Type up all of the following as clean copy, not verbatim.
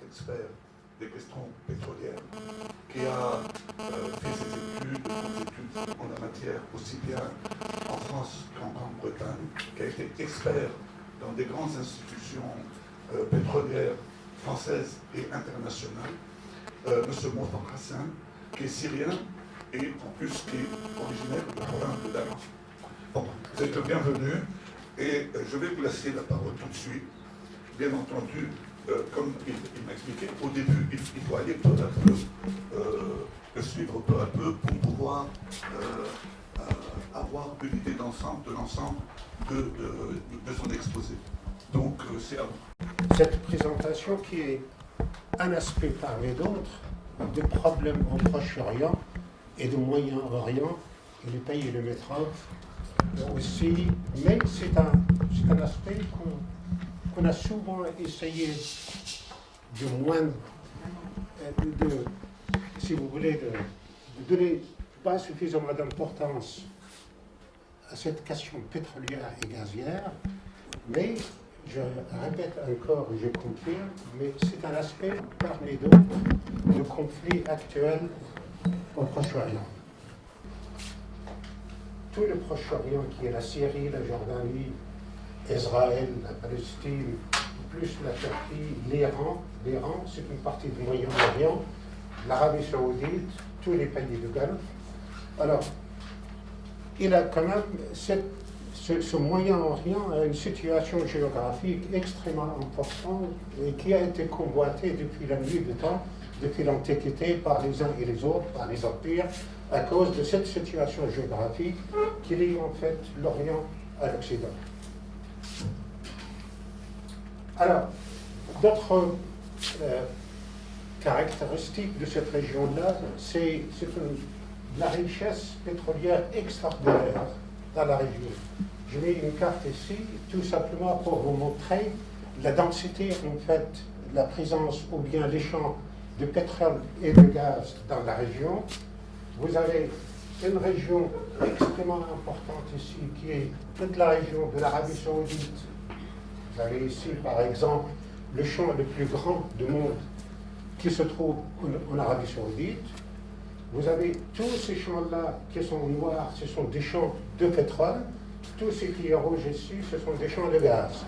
Expert des questions pétrolières, qui a fait ses études, grandes études en la matière, aussi bien en France qu'en Grande-Bretagne, qui a été expert dans des grandes institutions pétrolières françaises et internationales, M. Mourad Hassan, qui est syrien et en plus qui est originaire de la province de Damas. Bon, vous êtes le bienvenu et je vais vous laisser la parole tout de suite. Bien entendu, comme il m'a expliqué, au début, il faut aller peu à peu, suivre peu à peu pour pouvoir avoir une idée d'ensemble, de l'ensemble de son exposé. Donc, c'est à vous. Cette présentation qui est un aspect parmi d'autres de problèmes au Proche-Orient et du Moyen-Orient et les pays limitrophes aussi, mais c'est un aspect qu'on a souvent essayé si vous voulez, de donner pas suffisamment d'importance à cette question pétrolière et gazière, mais je répète encore, je confirme, mais c'est un aspect parmi d'autres du conflit actuel au Proche-Orient. Tout le Proche-Orient qui est la Syrie, la Jordanie, Israël, la Palestine, plus la Turquie, l'Iran, c'est une partie du Moyen-Orient, l'Arabie Saoudite, tous les pays du Golfe. Alors, il a quand même ce Moyen-Orient a une situation géographique extrêmement importante et qui a été convoitée depuis la nuit du temps, depuis l'Antiquité, par les uns et les autres, par les empires, à cause de cette situation géographique qui lie en fait l'Orient à l'Occident. Alors, d'autres caractéristiques de cette région-là, c'est la richesse pétrolière extraordinaire dans la région. Je mets une carte ici, tout simplement pour vous montrer la densité, en fait, la présence ou bien les champs de pétrole et de gaz dans la région. Vous avez une région extrêmement importante ici, qui est toute la région de l'Arabie Saoudite. Vous avez ici, par exemple, le champ le plus grand du monde qui se trouve en Arabie Saoudite. Vous avez tous ces champs-là qui sont noirs, ce sont des champs de pétrole. Tout ce qui est rouge ici, ce sont des champs de gaz.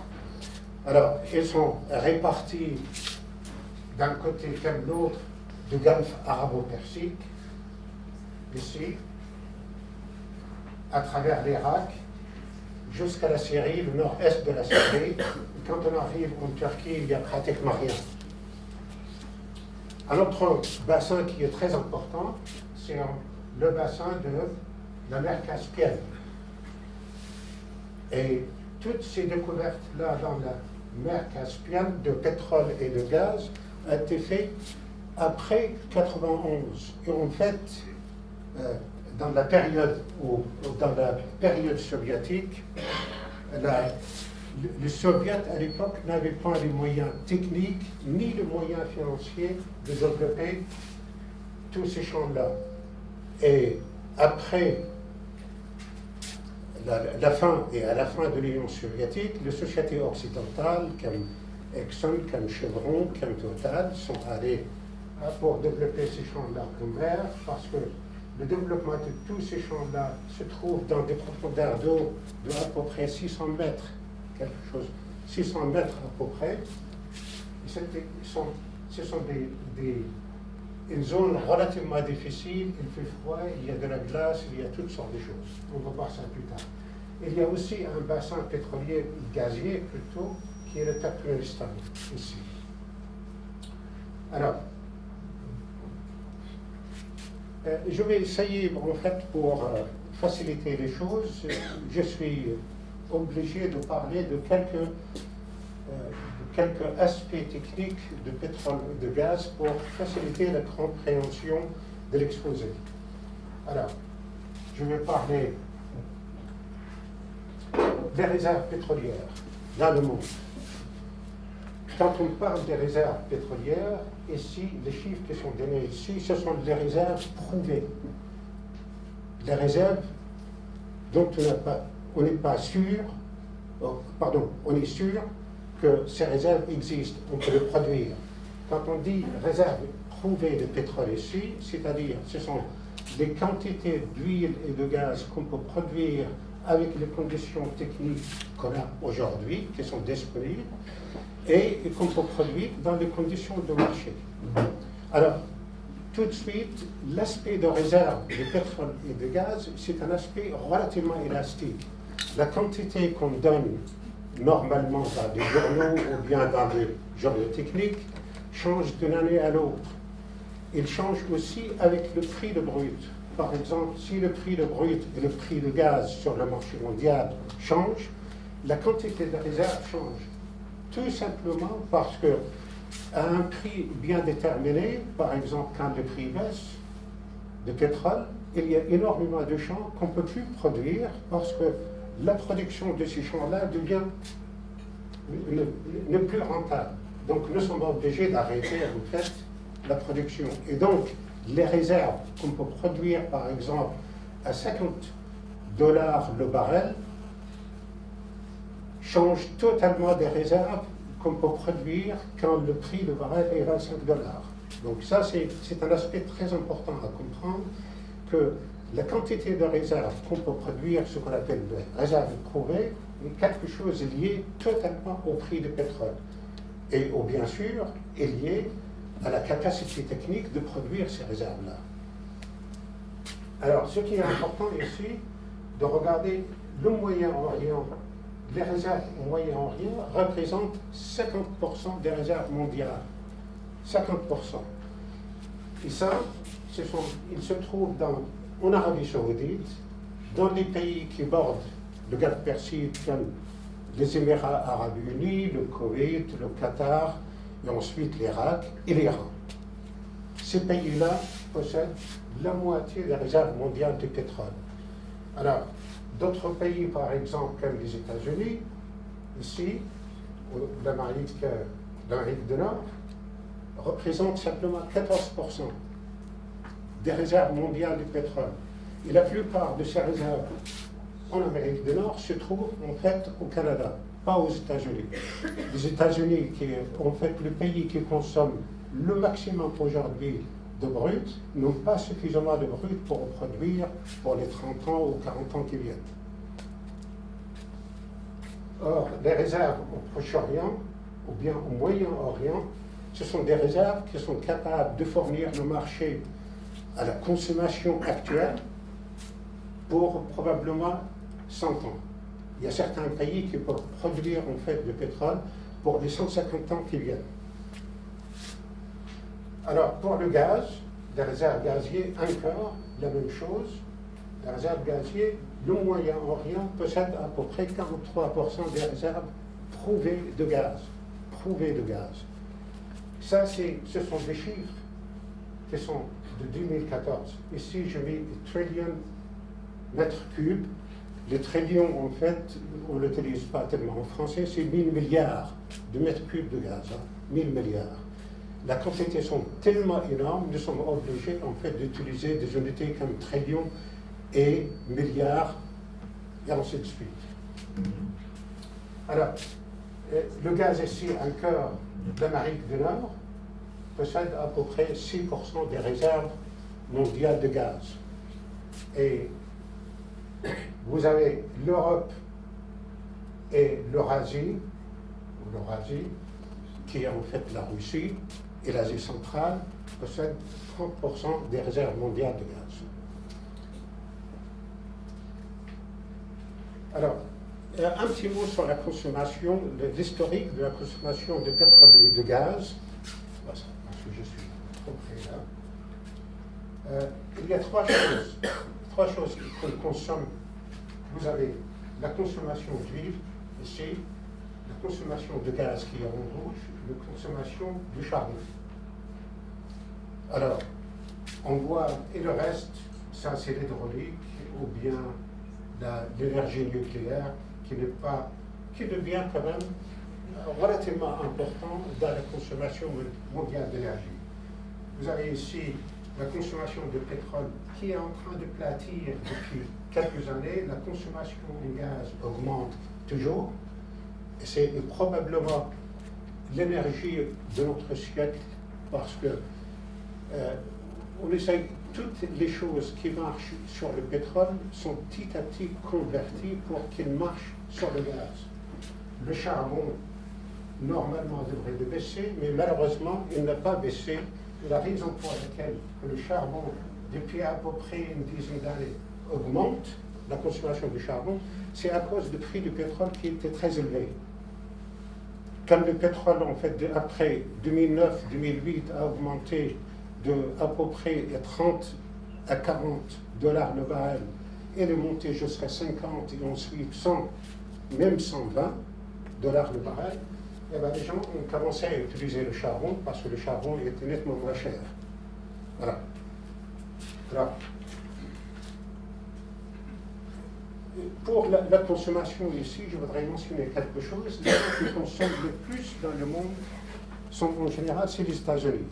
Alors, ils sont répartis d'un côté comme l'autre du golfe arabo-persique, ici, à travers l'Irak, jusqu'à la Syrie, le nord-est de la Syrie. Quand on arrive en Turquie, il n'y a pratiquement rien. Un autre bassin qui est très important, c'est le bassin de la mer Caspienne. Et toutes ces découvertes-là dans la mer Caspienne de pétrole et de gaz ont été faites après 91. Et en fait, dans la période soviétique, les soviets à l'époque n'avaient pas les moyens techniques ni les moyens financiers de développer tous ces champs-là. Et après la fin de l'Union soviétique, les sociétés occidentales comme Exxon, comme Chevron, comme Total sont allées pour développer ces champs-là en mer, parce que le développement de tous ces champs-là se trouve dans des profondeurs d'eau de à peu près 600 mètres, 600 mètres à peu près. Et ce sont une zone relativement difficile, il fait froid, il y a de la glace, il y a toutes sortes de choses. On va voir ça plus tard. Il y a aussi un bassin pétrolier, gazier plutôt, qui est le Turkménistan, ici. Alors, je vais essayer, en fait, pour faciliter les choses, je suis obligé de parler de quelques aspects techniques de pétrole et de gaz pour faciliter la compréhension de l'exposé. Alors, je vais parler les réserves pétrolières dans le monde. Quand on parle des réserves pétrolières, ici, les chiffres qui sont donnés ici, ce sont les réserves prouvées. Les réserves dont on n'est pas sûr, on est sûr que ces réserves existent, on peut le produire. Quand on dit réserves prouvées de pétrole ici, c'est-à-dire ce sont les quantités d'huile et de gaz qu'on peut produire avec les conditions techniques qu'on a aujourd'hui, qui sont disponibles, et qu'on peut produire dans les conditions de marché. Alors, tout de suite, l'aspect de réserve de pétrole et de gaz, c'est un aspect relativement élastique. La quantité qu'on donne normalement dans des journaux ou bien dans des journaux techniques change d'une année à l'autre. Il change aussi avec le prix de brut. Par exemple, si le prix de brut et le prix de gaz sur le marché mondial changent, la quantité de réserve change. Tout simplement parce que à un prix bien déterminé, par exemple quand le prix baisse de pétrole, il y a énormément de champs qu'on ne peut plus produire parce que la production de ces champs-là devient ne plus rentable. Donc nous sommes obligés d'arrêter en fait la production. Et donc les réserves qu'on peut produire par exemple à $50 le baril changent totalement des réserves qu'on peut produire quand le prix du baril est $25. Donc ça c'est un aspect très important à comprendre, que la quantité de réserves qu'on peut produire, ce qu'on appelle les réserves prouvées, est quelque chose lié totalement au prix du pétrole. Et bien sûr, est lié à la capacité technique de produire ces réserves-là. Alors, ce qui est important ici, de regarder le Moyen-Orient. Les réserves au Moyen-Orient représentent 50% des réserves mondiales. 50%. Et ça, ils se trouvent en Arabie Saoudite, dans les pays qui bordent le Golfe Persique, comme les Émirats Arabes Unis, le Koweït, le Qatar, et ensuite l'Irak et l'Iran. Ces pays-là possèdent la moitié des réserves mondiales de pétrole. Alors, d'autres pays, par exemple, comme les États-Unis, ici, l'Amérique du Nord, représentent simplement 14% des réserves mondiales de pétrole. Et la plupart de ces réserves en Amérique du Nord se trouvent en fait au Canada, pas aux États-Unis. Les États-Unis, qui est en fait le pays qui consomme le maximum aujourd'hui de brut, n'ont pas suffisamment de brut pour produire pour les 30 ans ou 40 ans qui viennent. Or, les réserves au Proche-Orient ou bien au Moyen-Orient, ce sont des réserves qui sont capables de fournir le marché à la consommation actuelle pour probablement 100 ans. Il y a certains pays qui peuvent produire en fait du pétrole pour les 150 ans qui viennent. Alors pour le gaz, les réserves gazières, encore la même chose. Les réserves gazières, le Moyen-Orient possède à peu près 43% des réserves prouvées de gaz. Prouvées de gaz. Ça, ce sont des chiffres qui sont de 2014. Ici, je mets trillion mètres cubes. Le trillion, en fait, on ne l'utilise pas tellement en français, c'est 1000 milliards de mètres cubes de gaz. 1000 milliards. La quantité sont tellement énormes, nous sommes obligés, en fait, d'utiliser des unités comme trillion et milliards, et ainsi de suite. Alors, le gaz ici, encore d'Amérique du Nord, possède à peu près 6% des réserves mondiales de gaz. Et vous avez l'Europe et l'Eurasie, qui est en fait la Russie, et l'Asie centrale possèdent 30% des réserves mondiales de gaz. Alors, un petit mot sur la consommation, l'historique de la consommation de pétrole et de gaz. Parce que je suis trop près là. Il y a trois choses qu'on consomme. Vous avez la consommation d'huile, ici, la consommation de gaz qui est en rouge, la consommation du charbon. Alors, on voit, et le reste, ça c'est l'hydraulique ou bien l'énergie nucléaire qui devient quand même relativement important dans la consommation mondiale d'énergie. Vous avez ici la consommation de pétrole qui est en train de platir depuis quelques années. La consommation en gaz augmente toujours. Et c'est probablement l'énergie de notre siècle parce que on essaie, toutes les choses qui marchent sur le pétrole sont petit à petit converties pour qu'ils marchent sur le gaz. Le charbon, normalement, devrait baisser, mais malheureusement, il n'a pas baissé. La raison pour laquelle le charbon, depuis à peu près une dizaine d'années, augmente, la consommation du charbon, c'est à cause du prix du pétrole qui était très élevé. Quand le pétrole, en fait, après 2009-2008, a augmenté de à peu près 30 à 40 dollars le baril, et est monté jusqu'à 50 et ensuite 100, même 120 dollars le baril, et bien les gens ont commencé à utiliser le charbon parce que le charbon était nettement moins cher. Voilà. Alors, pour la consommation ici, je voudrais mentionner quelque chose. Les gens qui consomment le plus dans le monde sont en général, c'est les États-Unis.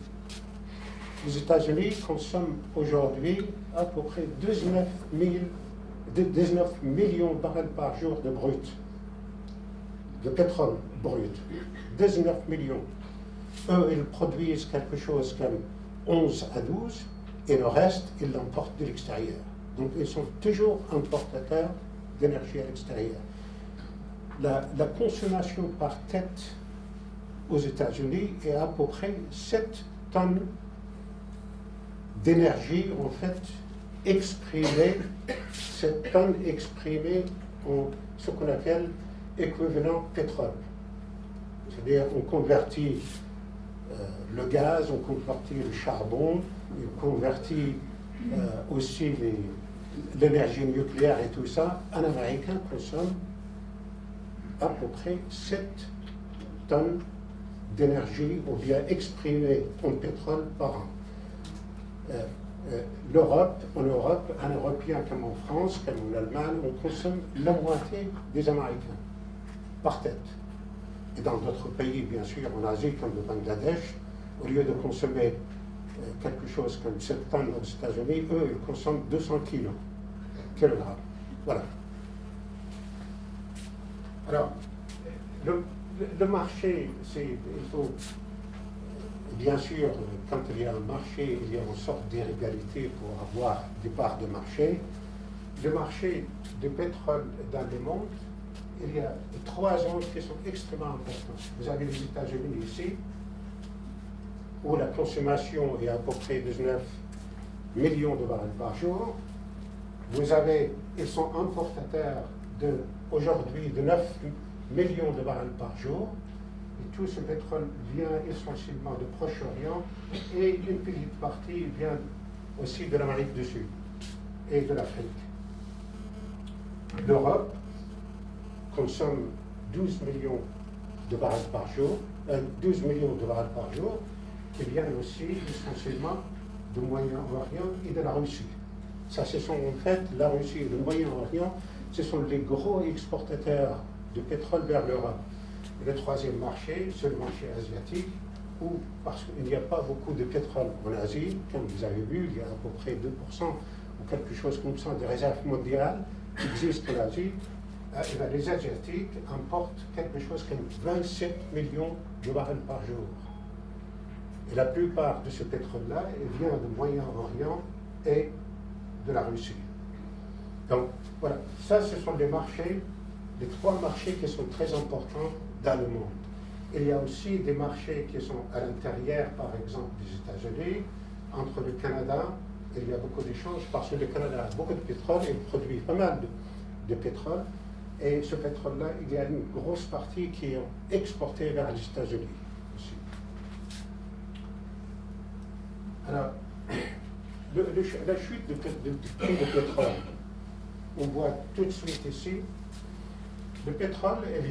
Les États-Unis consomment aujourd'hui à peu près 19 millions de barils par jour de brut, de pétrole brut. 19 millions. Eux, ils produisent quelque chose comme 11 à 12, et le reste, ils l'emportent de l'extérieur. Donc, ils sont toujours importateurs d'énergie à l'extérieur. La consommation par tête aux États-Unis est à peu près 7 tonnes d'énergie, en fait, exprimée, 7 tonnes exprimées en ce qu'on appelle équivalent pétrole. C'est-à-dire, on convertit le gaz, on convertit le charbon, on convertit aussi l'énergie nucléaire et tout ça. Un Américain consomme à peu près 7 tonnes d'énergie, ou bien exprimée en pétrole par an. En Europe, un Européen comme en France, comme en Allemagne, on consomme la moitié des Américains par tête. Et dans d'autres pays, bien sûr, en Asie, comme le Bangladesh, au lieu de consommer quelque chose comme 7 tonnes aux États-Unis, eux, ils consomment 200 kilogrammes. Voilà. Alors, le marché, il faut, bien sûr, quand il y a un marché, il y a une sorte d'inégalité pour avoir des parts de marché. Le marché de pétrole dans le monde, il y a 3 zones qui sont extrêmement importantes. Vous avez les États-Unis ici, où la consommation est à peu près 19 millions de barils par jour. Ils sont importateurs aujourd'hui de 9 millions de barils par jour. Et tout ce pétrole vient essentiellement du Proche-Orient et une petite partie vient aussi de l'Amérique du Sud et de l'Afrique. L'Europe consomme 12 millions de barils par jour, 12 millions de barils par jour, qui viennent aussi essentiellement du Moyen-Orient et de la Russie. Ça, ce sont en fait la Russie et le Moyen-Orient, ce sont les gros exportateurs de pétrole vers l'Europe. Et le troisième marché, c'est le marché asiatique, où, parce qu'il n'y a pas beaucoup de pétrole en Asie, comme vous avez vu, il y a à peu près 2% ou quelque chose comme ça de réserves mondiales qui existent en Asie. Les Asiatiques importent quelque chose comme 27 millions de barils par jour. Et la plupart de ce pétrole-là vient du Moyen-Orient et de la Russie. Donc, voilà, ça, ce sont les marchés, les 3 marchés qui sont très importants dans le monde. Il y a aussi des marchés qui sont à l'intérieur, par exemple, des États-Unis, entre le Canada, il y a beaucoup d'échanges, parce que le Canada a beaucoup de pétrole, il produit pas mal de pétrole, et ce pétrole-là, il y a une grosse partie qui est exportée vers les États-Unis aussi. Alors, la chute du prix du pétrole, on voit tout de suite ici, le pétrole, il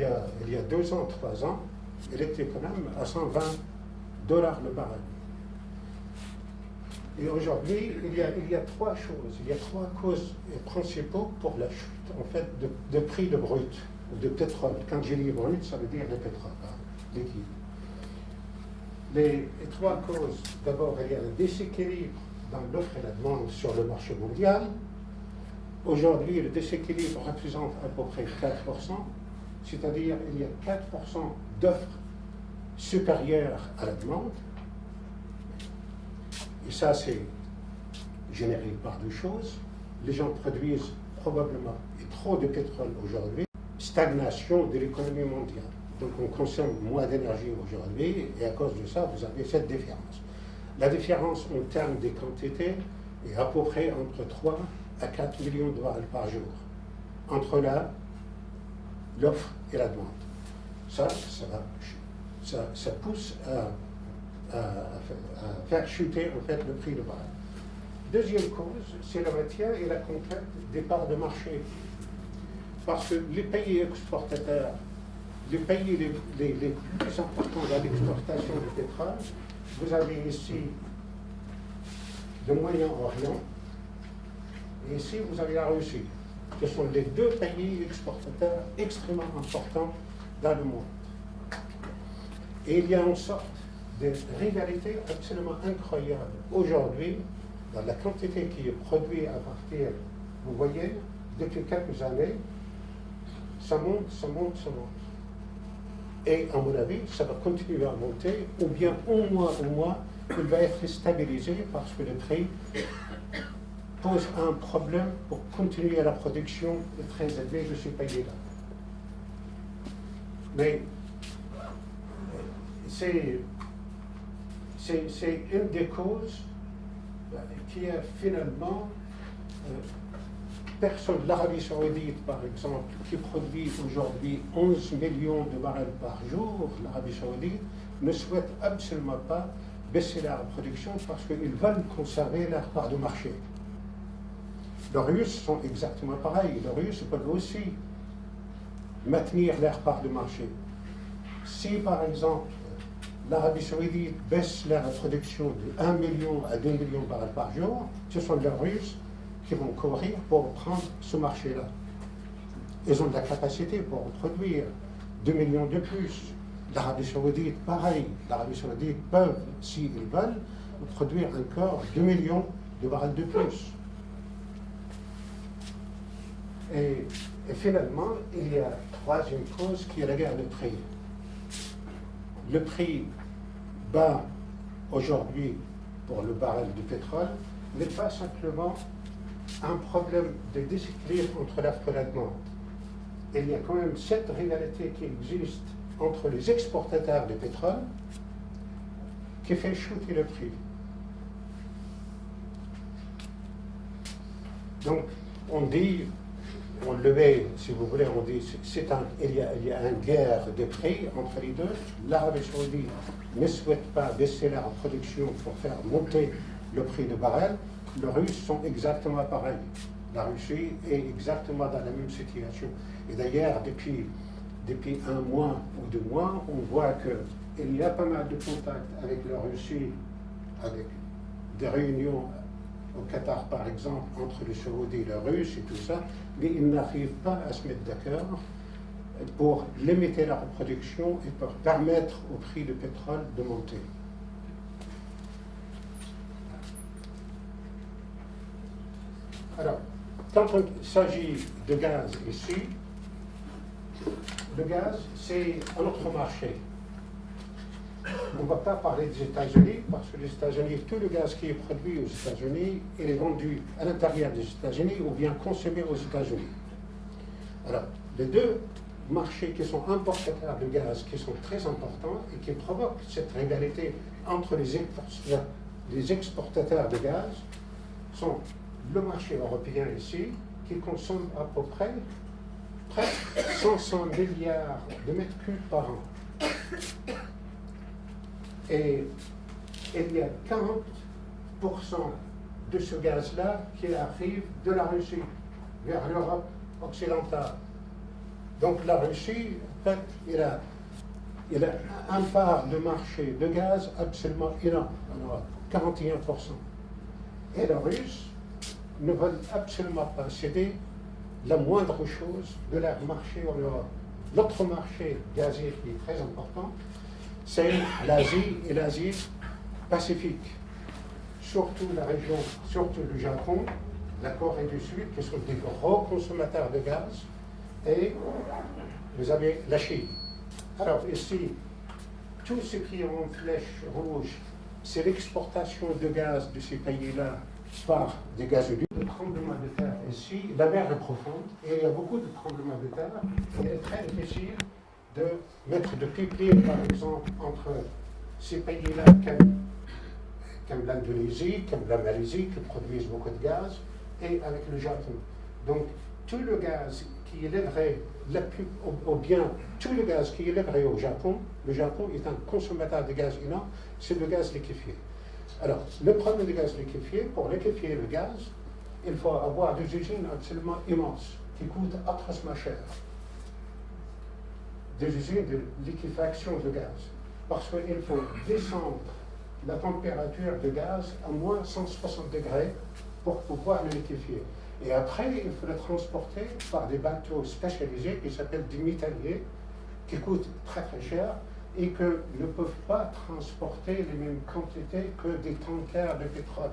y a 2 ans, 3 ans, il était quand même à 120 dollars le baril. Et aujourd'hui, il y a 3 choses, il y a 3 causes principaux pour la chute, en fait, de prix de brut. de pétrole. Quand je dis brut, ça veut dire le pétrole, liquide. Les trois causes, d'abord, il y a un déséquilibre dans l'offre et la demande sur le marché mondial. Aujourd'hui, le déséquilibre représente à peu près 4%, c'est-à-dire il y a 4% d'offres supérieures à la demande. Et ça, c'est généré par deux choses. Les gens produisent probablement trop de pétrole aujourd'hui, stagnation de l'économie mondiale. Donc on consomme moins d'énergie aujourd'hui et à cause de ça, vous avez cette différence. La différence en termes des quantités est à peu près entre 3 à 4 millions de barils par jour, entre l'offre et la demande. Ça pousse à faire chuter en fait le prix de baril. Deuxième cause, c'est le maintien et la conquête des parts de marché. Parce que les pays exportateurs, les pays les plus importants dans l'exportation du pétrole, vous avez ici le Moyen-Orient et ici vous avez la Russie. Ce sont les deux pays exportateurs extrêmement importants dans le monde. Et il y a une sorte de rivalité absolument incroyable aujourd'hui dans la quantité qui est produite à partir, vous voyez, depuis quelques années, ça monte, ça monte, ça monte. Et à mon avis, ça va continuer à monter, ou bien au moins, il va être stabilisé parce que le prix pose un problème pour continuer la production très élevée de ces pays-là. Mais c'est une des causes qui a finalement personne, l'Arabie Saoudite par exemple, qui produit aujourd'hui 11 millions de barils par jour, l'Arabie Saoudite ne souhaite absolument pas baisser leur production parce qu'ils veulent conserver leur part de marché. Les Russes sont exactement pareils, les Russes peuvent aussi maintenir leur part de marché. Si par exemple l'Arabie Saoudite baisse leur production de 1 million à 2 millions de barils par jour, ce sont les Russes qui vont courir pour prendre ce marché-là. Ils ont de la capacité pour produire 2 millions de plus. L'Arabie Saoudite, pareil. L'Arabie Saoudite peuvent, s'ils veulent, produire encore 2 millions de barils de plus. Et finalement, il y a troisième cause qui est la guerre de prix. Le prix bas aujourd'hui pour le baril de pétrole n'est pas simplement un problème de déséquilibre entre l'offre et la demande. Il y a quand même cette rivalité qui existe entre les exportateurs de pétrole qui fait chuter le prix. Donc, on dit, on le met, si vous voulez, on dit il y a une guerre de prix entre les deux. L'Arabie Saoudite ne souhaite pas baisser leur production pour faire monter le prix de baril. Les Russes sont exactement pareils. La Russie est exactement dans la même situation. Et d'ailleurs, depuis un mois ou 2 mois, on voit qu'il y a pas mal de contacts avec la Russie, avec des réunions au Qatar, par exemple, entre les Saoudiens et les Russes et tout ça, mais ils n'arrivent pas à se mettre d'accord pour limiter leur production et pour permettre au prix du pétrole de monter. Alors, quand il s'agit de gaz ici, le gaz, c'est un autre marché. On ne va pas parler des États-Unis, parce que les États-Unis, tout le gaz qui est produit aux États-Unis, il est vendu à l'intérieur des États-Unis ou bien consommé aux États-Unis. Alors, les deux marchés qui sont importateurs de gaz, qui sont très importants et qui provoquent cette rivalité entre les exportateurs de gaz, sont le marché européen ici, qui consomme à peu près presque 500 milliards de mètres cubes par an. Et il y a 40% de ce gaz-là qui arrive de la Russie vers l'Europe occidentale. Donc la Russie, en fait, il a un part de marché de gaz absolument énorme en Europe, 41%. Et les Russes ne veulent absolument pas céder la moindre chose de leur marché en Europe. L'autre marché gazier qui est très important, c'est l'Asie et l'Asie-Pacifique. Surtout la région, surtout le Japon, la Corée du Sud, qui sont des gros consommateurs de gaz, et vous avez la Chine. Alors ici, tout ce qui est en flèche rouge, c'est l'exportation de gaz de ces pays-là par des gazoducs. Le tremblement de terre ici, la mer est profonde, et il y a beaucoup de tremblements de terre, et il est très difficile de mettre de pipeline, par exemple, entre ces pays-là comme l'Indonésie, comme la Malaisie, qui produisent beaucoup de gaz, et avec le Japon. Donc, tout le gaz qui est livré, ou bien tout le gaz qui est livré au Japon, le Japon est un consommateur de gaz énorme, c'est le gaz liquéfié. Alors, le problème du gaz liquéfié, pour liquéfier le gaz, il faut avoir des usines absolument immenses, qui coûtent atrocement cher. Des usines de liquéfaction de gaz. Parce qu'il faut descendre la température de gaz à moins 160 degrés pour pouvoir le liquéfier. Et après, il faut le transporter par des bateaux spécialisés qui s'appellent des métalliers, qui coûtent très très cher et qui ne peuvent pas transporter les mêmes quantités que des tankers de pétrole.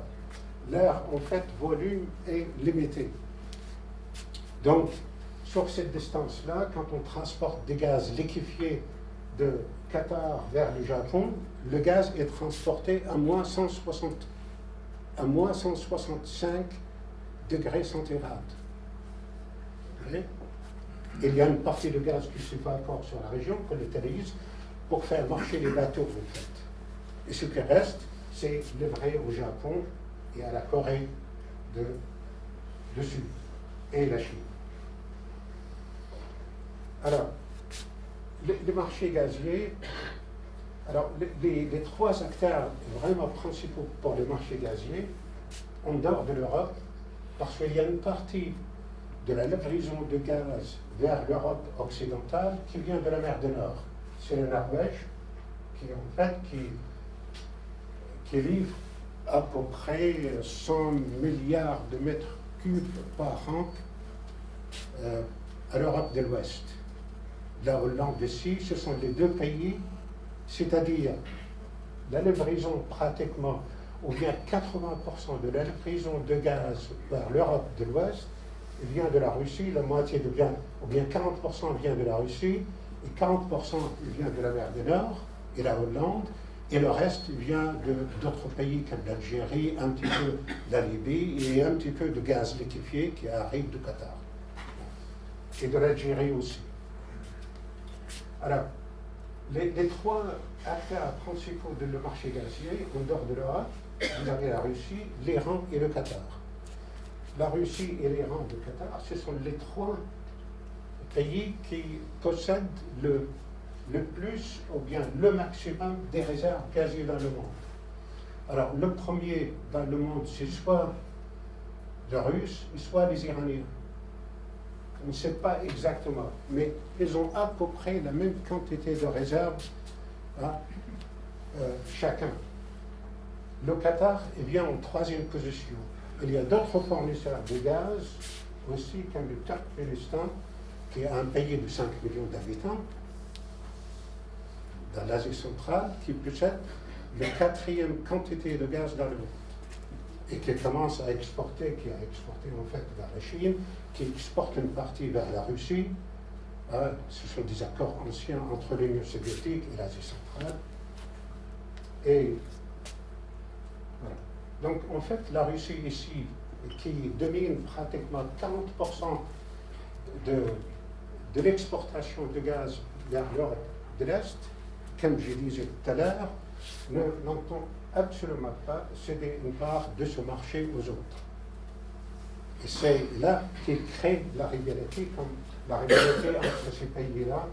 Leur, en fait, volume est limité. Donc, sur cette distance-là, quand on transporte des gaz liquéfiés de Qatar vers le Japon, le gaz est transporté à moins 165 degrés centigrades. Il y a une partie de gaz qui s'évapore sur la région, qu'on utilise pour faire marcher les bateaux, en fait. Et ce qui reste, c'est livré au Japon et à la Corée du Sud et la Chine. Alors, les marchés gaziers, alors les trois acteurs vraiment principaux pour les marchés gaziers, en dehors de l'Europe, parce qu'il y a une partie de la livraison de gaz vers l'Europe occidentale qui vient de la mer du Nord. C'est la Norvège qui livre à peu près 100 milliards de mètres cubes par an à l'Europe de l'Ouest. La Hollande ici, ce sont les deux pays, c'est-à-dire la livraison pratiquement, ou bien 80% de la livraison de gaz vers l'Europe de l'Ouest vient de la Russie, la moitié ou bien 40% vient de la Russie, et 40% vient de la mer du Nord et la Hollande, et le reste vient d'autres pays comme l'Algérie, un petit peu la Libye, et un petit peu de gaz liquéfié qui arrive du Qatar. Et de l'Algérie aussi. Alors, les trois acteurs principaux de le marché gazier, en dehors de l'Europe, vous avez la Russie, l'Iran et le Qatar. La Russie et l'Iran et le Qatar, ce sont les trois pays qui possèdent le plus ou bien le maximum des réserves gazières dans le monde. Alors, le premier dans le monde, c'est soit les Russes, soit les Iraniens. On ne sait pas exactement, mais ils ont à peu près la même quantité de réserves chacun. Le Qatar vient en troisième position. Il y a d'autres fournisseurs de gaz aussi, comme le Turkménistan, qui est un pays de 5 millions d'habitants, dans l'Asie centrale, qui possède la quatrième quantité de gaz dans le monde. Et qui commence à exporter, qui a exporté en fait vers la Chine, qui exporte une partie vers la Russie. Ce sont des accords anciens entre l'Union soviétique et l'Asie centrale. Et voilà. Donc en fait, la Russie ici, qui domine pratiquement 40% de l'exportation de gaz vers l'Europe de l'Est, comme je disais tout à l'heure, n'entend absolument pas céder une part de ce marché aux autres. Et c'est là qu'il crée la rivalité, entre ces pays-là.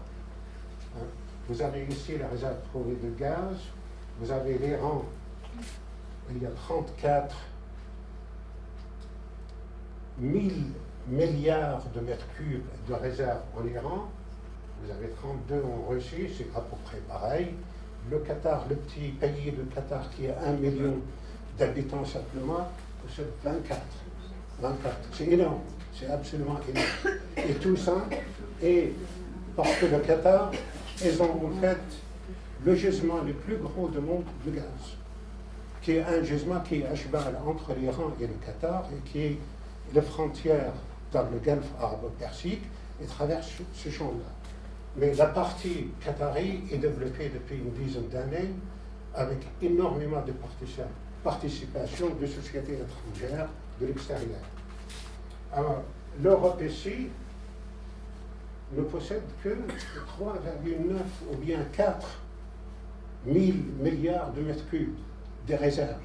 Vous avez ici la réserve trouvée de gaz, vous avez l'Iran, il y a 34 000 milliards de mètres cubes de réserve en Iran, vous avez 32 en Russie, c'est à peu près pareil. Le Qatar, le petit pays de Qatar qui a 1 million d'habitants simplement, possède 24. 24. C'est énorme, c'est absolument énorme. Et tout ça, et parce que le Qatar, ils ont en fait le gisement le plus gros du monde de gaz, qui est un gisement qui est à cheval entre l'Iran et le Qatar, et qui est la frontière dans le Golfe arabo-persique, et traverse ce champ-là. Mais la partie qatari est développée depuis une dizaine d'années avec énormément de participation de sociétés étrangères de l'extérieur. Alors, l'Europe ici ne possède que 3,9 ou bien 4 000 milliards de mètres cubes de réserves.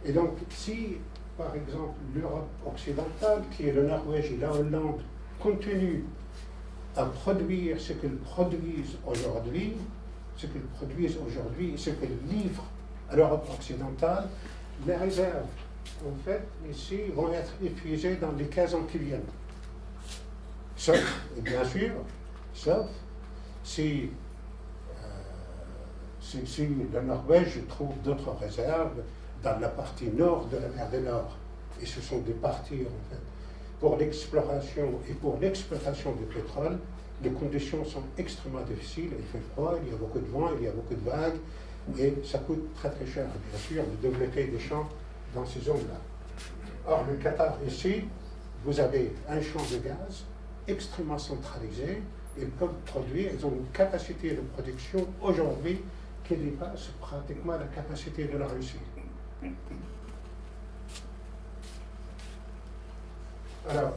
Et donc, si, par exemple, l'Europe occidentale, qui est la Norvège et la Hollande, continue à produire ce qu'ils produisent aujourd'hui, et ce qu'ils livrent à l'Europe occidentale, les réserves, en fait, ici, vont être épuisées dans les 15 ans qui viennent. Sauf, et bien sûr, sauf si la Norvège trouve d'autres réserves dans la partie nord de la mer du Nord. Et ce sont des parties, en fait. Pour l'exploration et pour l'exploitation du pétrole, les conditions sont extrêmement difficiles. Il fait froid, il y a beaucoup de vent, il y a beaucoup de vagues, et ça coûte très très cher, bien sûr, de développer des champs dans ces zones-là. Or, le Qatar, ici, vous avez un champ de gaz extrêmement centralisé. Ils peuvent produire, ils ont une capacité de production aujourd'hui qui dépasse pratiquement la capacité de la Russie. Alors,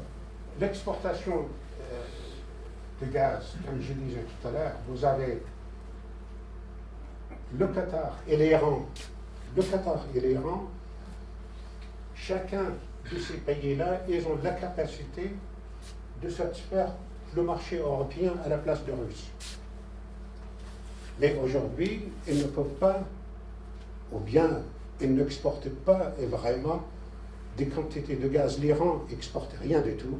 l'exportation de gaz, comme je disais tout à l'heure, vous avez le Qatar et l'Iran. Le Qatar et l'Iran, chacun de ces pays-là, ils ont la capacité de satisfaire le marché européen à la place de Russes. Mais aujourd'hui, ils ne peuvent pas, ou bien ils n'exportent pas vraiment des quantités de gaz. L'Iran n'exporte rien du tout.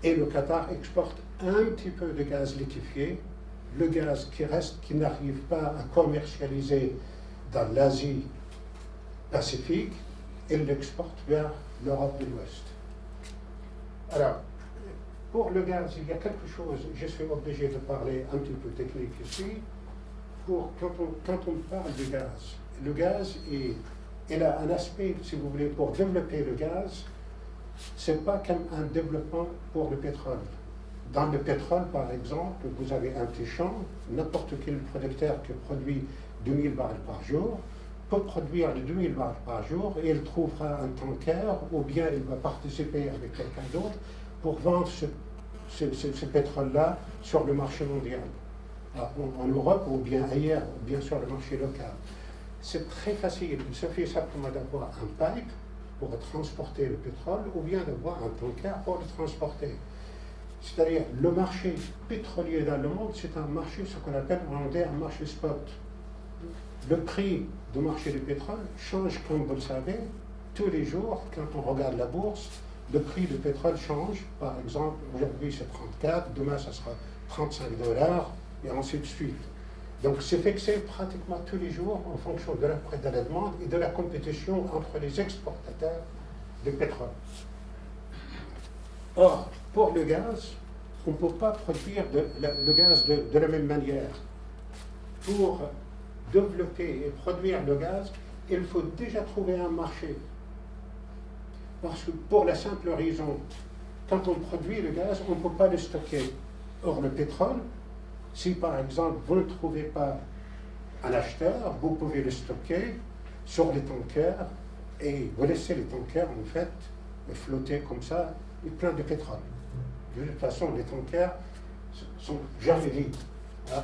Et le Qatar exporte un petit peu de gaz liquéfié. Le gaz qui reste, qui n'arrive pas à commercialiser dans l'Asie Pacifique, il l'exporte vers l'Europe de l'Ouest. Alors, pour le gaz, il y a quelque chose, je suis obligé de parler un petit peu technique ici. Quand on parle de gaz, le gaz, il a un aspect, si vous voulez, pour développer le gaz, c'est pas comme un développement pour le pétrole. Dans le pétrole, par exemple, vous avez un petit champ, n'importe quel producteur qui produit 2000 barils par jour peut produire les 2000 barils par jour et il trouvera un tanker ou bien il va participer avec quelqu'un d'autre pour vendre ce pétrole-là sur le marché mondial, en Europe ou bien ailleurs, ou bien sur le marché local. C'est très facile, il suffit simplement d'avoir un pipe pour transporter le pétrole ou bien d'avoir un tanker pour le transporter. C'est-à-dire, le marché pétrolier dans le monde, c'est un marché, ce qu'on appelle en anglais un marché spot. Le prix du marché du pétrole change, comme vous le savez, tous les jours. Quand on regarde la bourse, le prix du pétrole change. Par exemple, aujourd'hui c'est 34, demain ça sera 35 $, et ainsi de suite. Donc c'est fixé pratiquement tous les jours en fonction de l'offre et de la demande et de la compétition entre les exportateurs de pétrole. Or, pour le gaz, on ne peut pas produire le gaz de la même manière. Pour développer et produire le gaz, il faut déjà trouver un marché. Parce que pour la simple raison, quand on produit le gaz, on ne peut pas le stocker. Or, le pétrole, si par exemple vous ne trouvez pas un acheteur, vous pouvez le stocker sur les tankers et vous laissez les tankers en fait flotter comme ça, et plein de pétrole. De toute façon, les tankers sont jamais vides.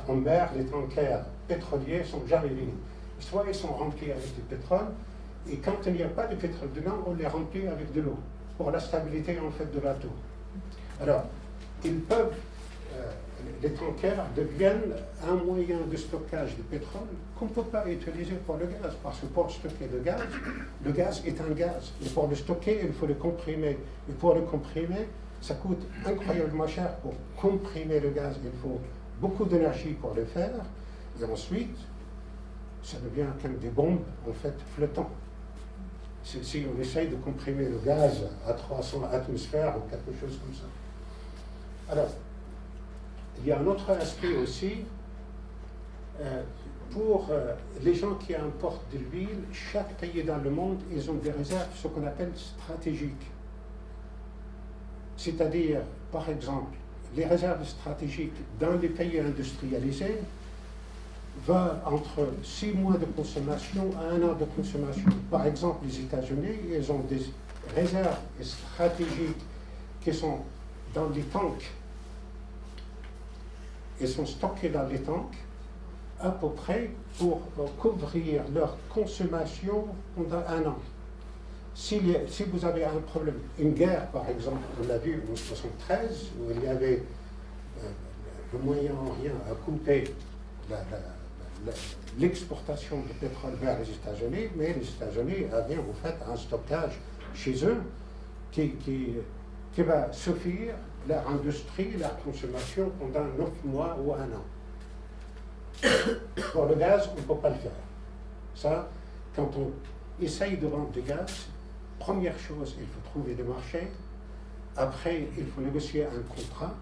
En mer, les tankers pétroliers sont jamais vides. Soit ils sont remplis avec du pétrole, et quand il n'y a pas de pétrole dedans, on les remplit avec de l'eau, pour la stabilité en fait de bateau. Alors, les tankers deviennent un moyen de stockage de pétrole qu'on ne peut pas utiliser pour le gaz, parce que pour stocker le gaz est un gaz. Et pour le stocker, il faut le comprimer. Et pour le comprimer, ça coûte incroyablement cher. Pour comprimer le gaz, il faut beaucoup d'énergie pour le faire. Et ensuite, ça devient comme des bombes, en fait, flottants. si on essaye de comprimer le gaz à 300 atmosphères ou quelque chose comme ça. Alors, il y a un autre aspect aussi. Pour les gens qui importent de l'huile, chaque pays dans le monde, ils ont des réserves, ce qu'on appelle stratégiques. C'est-à-dire, par exemple, les réserves stratégiques dans les pays industrialisés va entre 6 mois de consommation à 1 an de consommation. Par exemple, les États-Unis, ils ont des réserves stratégiques qui sont dans les tanks. Ils sont stockés dans les tanks à peu près pour couvrir leur consommation pendant 1 an. Si vous avez un problème, une guerre par exemple, on l'a vu en 1973, où il y avait le Moyen-Orient a coupé l'exportation de pétrole vers les États-Unis, mais les États-Unis avaient en fait un stockage chez eux qui va suffire leur industrie, leur consommation pendant 9 mois ou 1 an. Pour le gaz, on ne peut pas le faire. Ça, quand on essaye de vendre du gaz, première chose, il faut trouver des marchés. Après, il faut négocier un contrat.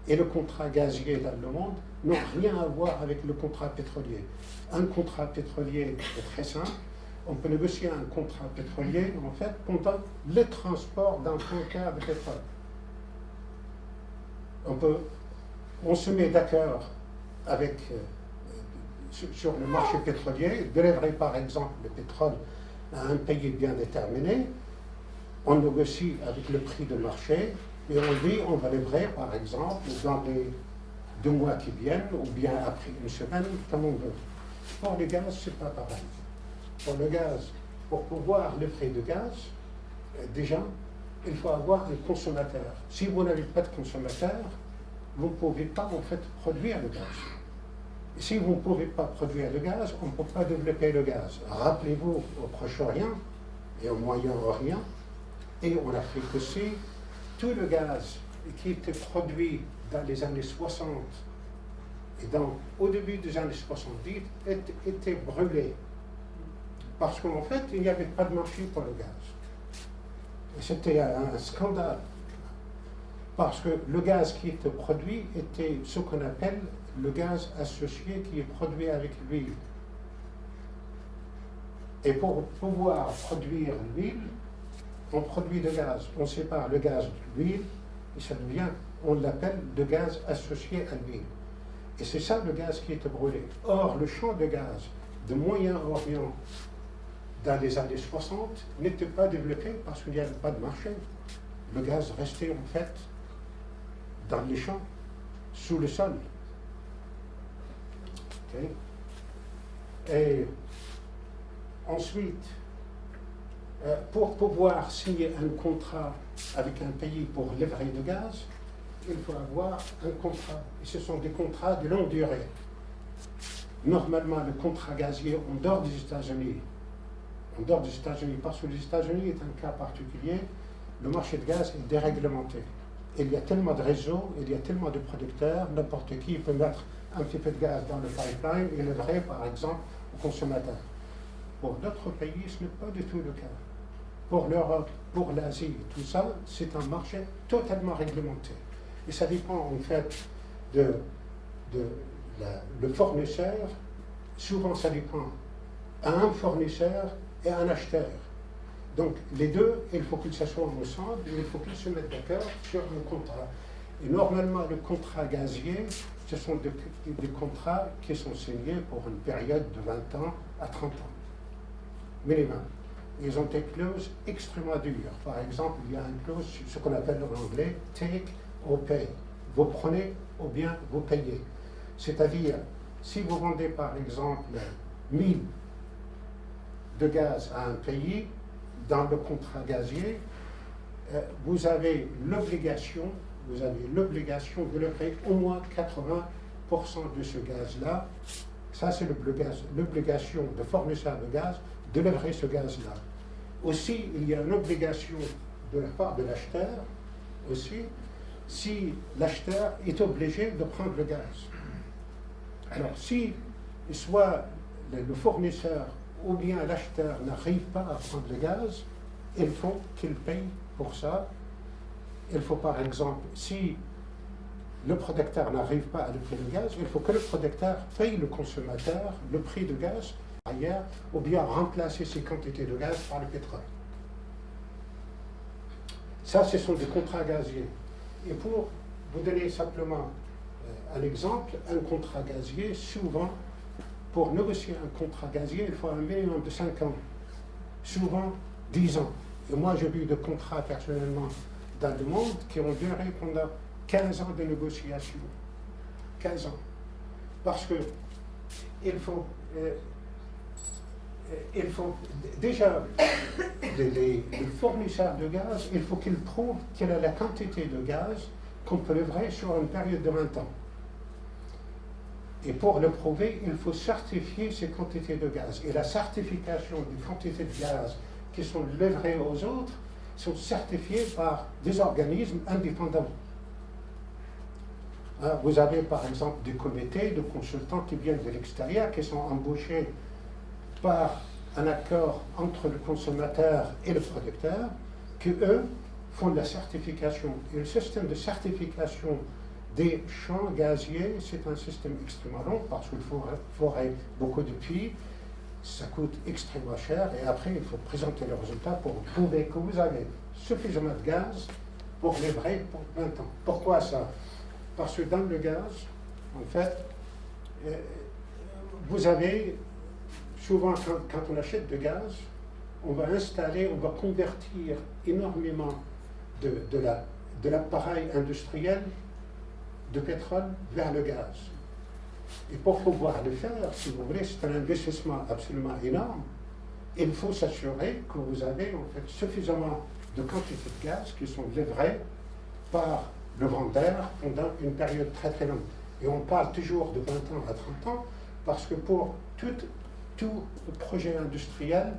Et le contrat gazier dans le monde n'a rien à voir avec le contrat pétrolier. Un contrat pétrolier est très simple. On peut négocier un contrat pétrolier, en fait, pendant le transport d'un tanker de pétrole. On se met d'accord avec, sur le marché pétrolier, de livrer par exemple le pétrole à un pays bien déterminé. On négocie avec le prix de marché. Et on dit, on va livrer, par exemple, dans les 2 mois qui viennent, ou bien après 1 semaine, comme on veut. Pour le gaz, c'est pas pareil. Pour le gaz, pour pouvoir livrer de gaz, déjà, il faut avoir un consommateur. Si vous n'avez pas de consommateur, vous ne pouvez pas, en fait, produire le gaz. Et si vous ne pouvez pas produire le gaz, on ne peut pas développer le gaz. Rappelez-vous, au Proche-Orient et au Moyen-Orient, et en Afrique aussi, tout le gaz qui était produit dans les années 60 et au début des années 70 était brûlé. Parce qu'en fait, il n'y avait pas de marché pour le gaz. Et c'était un scandale. Parce que le gaz qui était produit était ce qu'on appelle le gaz associé qui est produit avec l'huile. Et pour pouvoir produire l'huile, on produit le gaz, on sépare le gaz de l'huile, et ça devient, on l'appelle le gaz associé à l'huile. Et c'est ça le gaz qui était brûlé. Or, le champ de gaz de Moyen-Orient dans les années 60 n'était pas développé parce qu'il n'y avait pas de marché. Le gaz restait en fait dans les champs, sous le sol. Okay. Et ensuite, pour pouvoir signer un contrat avec un pays pour livrer le gaz, il faut avoir un contrat. Et ce sont des contrats de longue durée. Normalement, le contrat gazier en dehors des États-Unis, parce que les États-Unis est un cas particulier, le marché de gaz est déréglementé. Il y a tellement de réseaux, il y a tellement de producteurs, n'importe qui peut mettre un petit peu de gaz dans le pipeline et livrer, par exemple, aux consommateurs. Pour d'autres pays, ce n'est pas du tout le cas. Pour l'Europe, pour l'Asie, tout ça, c'est un marché totalement réglementé. Et ça dépend en fait le fournisseur. Souvent, ça dépend à un fournisseur et à un acheteur. Donc, les deux, il faut qu'ils s'assoient ensemble, il faut qu'ils se mettent d'accord sur un contrat. Et normalement, le contrat gazier, ce sont des contrats qui sont signés pour une période de 20 ans à 30 ans. Minimum. Ils ont des clauses extrêmement dures. Par exemple, il y a une clause, ce qu'on appelle en anglais « take or pay ». Vous prenez ou bien vous payez. C'est-à-dire, si vous vendez par exemple 1000 de gaz à un pays, dans le contrat gazier, vous avez l'obligation de livrer au moins 80% de ce gaz-là. Ça, c'est l'obligation de fournisseur de gaz de livrer ce gaz-là. Aussi, il y a une obligation de la part de l'acheteur, aussi, si l'acheteur est obligé de prendre le gaz. Alors, si soit le fournisseur ou bien l'acheteur n'arrive pas à prendre le gaz, il faut qu'il paye pour ça. Il faut par exemple, si le producteur n'arrive pas à livrer le gaz, il faut que le producteur paye le consommateur le prix du gaz ailleurs, ou bien remplacer ces quantités de gaz par le pétrole. Ça, ce sont des contrats gaziers. Et pour vous donner simplement un exemple, un contrat gazier, souvent, pour négocier un contrat gazier, il faut un minimum de 5 ans, souvent 10 ans. Et moi, j'ai vu de contrats personnellement dans le monde qui ont duré pendant 15 ans de négociation. 15 ans. Parce que il faut déjà, les fournisseurs de gaz, il faut qu'ils prouvent quelle est la quantité de gaz qu'on peut livrer sur une période de 20 ans. Et pour le prouver, il faut certifier ces quantités de gaz. Et la certification des quantités de gaz qui sont livrées aux autres sont certifiées par des organismes indépendants. Vous avez par exemple des comités de consultants qui viennent de l'extérieur, qui sont embauchés par un accord entre le consommateur et le producteur, qui eux font la certification. Et le système de certification des champs gaziers, c'est un système extrêmement long parce qu'il faut forer beaucoup de puits, ça coûte extrêmement cher et après il faut présenter le résultat pour prouver que vous avez suffisamment de gaz pour livrer pour 20 ans. Pourquoi ça? Parce que dans le gaz, en fait, vous avez souvent quand on achète du gaz, on va installer, on va convertir énormément de l'appareil industriel de pétrole vers le gaz. Et pour pouvoir le faire, si vous voulez, c'est un investissement absolument énorme. Il faut s'assurer que vous avez en fait suffisamment de quantité de gaz qui sont livrées par le vendeur pendant une période très très longue. Et on parle toujours de 20 ans à 30 ans parce que pour tout projet industriel,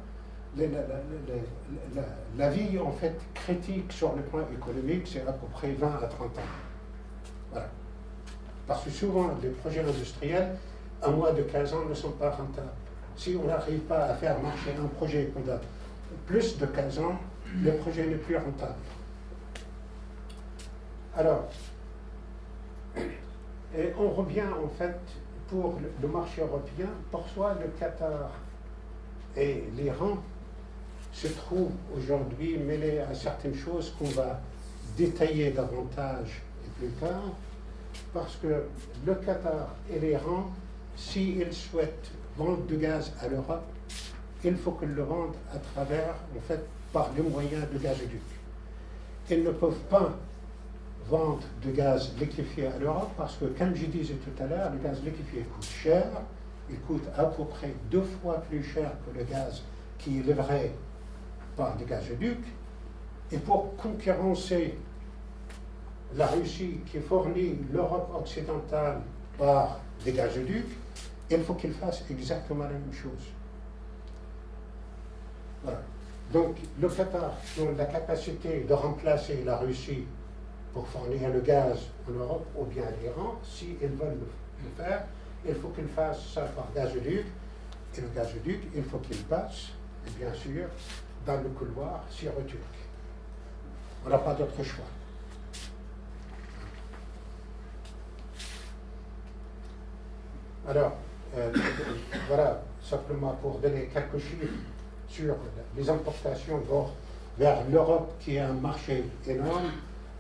la vie en fait critique sur le plan économique, c'est à peu près 20 à 30 ans. Voilà. Parce que souvent, les projets industriels, à moins de 15 ans, ne sont pas rentables. Si on n'arrive pas à faire marcher un projet pendant plus de 15 ans, le projet n'est plus rentable. Alors, et on revient en fait pour le marché européen. Pourquoi le Qatar et l'Iran se trouvent aujourd'hui mêlés à certaines choses qu'on va détailler davantage et plus tard? Parce que le Qatar et l'Iran, s'ils souhaitent vendre du gaz à l'Europe, il faut qu'ils le vendent à travers, en fait, par le moyen de gazoduc. Ils ne peuvent pas vendre du gaz liquéfié à l'Europe parce que, comme je disais tout à l'heure, le gaz liquéfié coûte cher. Il coûte à peu près 2 fois plus cher que le gaz qui est livré par des gazoducs. Et pour concurrencer la Russie qui fournit l'Europe occidentale par des gazoducs, il faut qu'il fasse exactement la même chose. Voilà. Donc le Qatar a la capacité de remplacer la Russie pour fournir le gaz en Europe ou bien l'Iran. S'ils veulent le faire, il faut qu'ils fassent ça par gazoduc. Et le gazoduc, il faut qu'il passe, et bien sûr, dans le couloir syro-turc. On n'a pas d'autre choix. Alors, voilà, simplement pour donner quelques chiffres sur les importations vers l'Europe, qui est un marché énorme.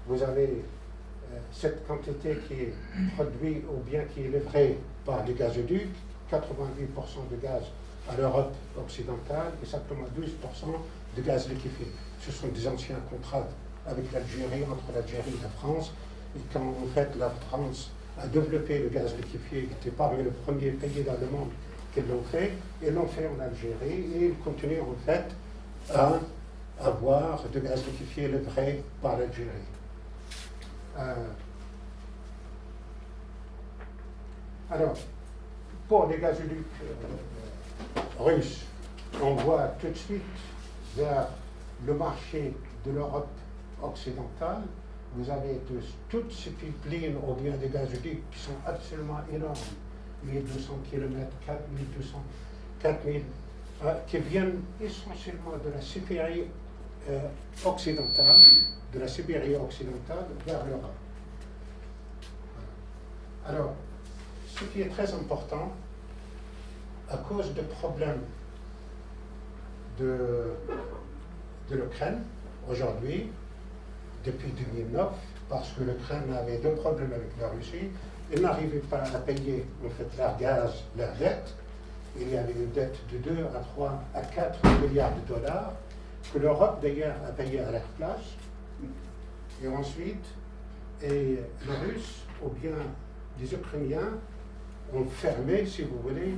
Vous avez cette quantité qui est produite ou bien qui est livrée par les gazoducs, 88% de gaz à l'Europe occidentale et simplement 12% de gaz liquéfié. Ce sont des anciens contrats avec l'Algérie, entre l'Algérie et la France. Et quand en fait la France a développé le gaz liquéfié, qui était parmi les premiers pays dans le monde qui l'ont fait, ils l'ont fait en Algérie et ils continuent en fait à avoir de gaz liquéfié livré par l'Algérie. Alors, pour les gazoducs russes, on voit tout de suite vers le marché de l'Europe occidentale. Vous avez toutes ces pipelines ou bien des gazoducs qui sont absolument énormes. 1200 km, 4200, 4000 qui viennent essentiellement de la Sibérie occidentale, vers l'Europe. Alors, ce qui est très important, à cause de problèmes de l'Ukraine, aujourd'hui, depuis 2009, parce que l'Ukraine avait deux problèmes avec la Russie, elle n'arrivait pas à payer en fait leur gaz, leur dette. Il y avait une dette de 2 à 3 à 4 milliards de dollars, que l'Europe d'ailleurs a payé à leur place. Et ensuite, les Russes, ou bien les Ukrainiens, ont fermé, si vous voulez,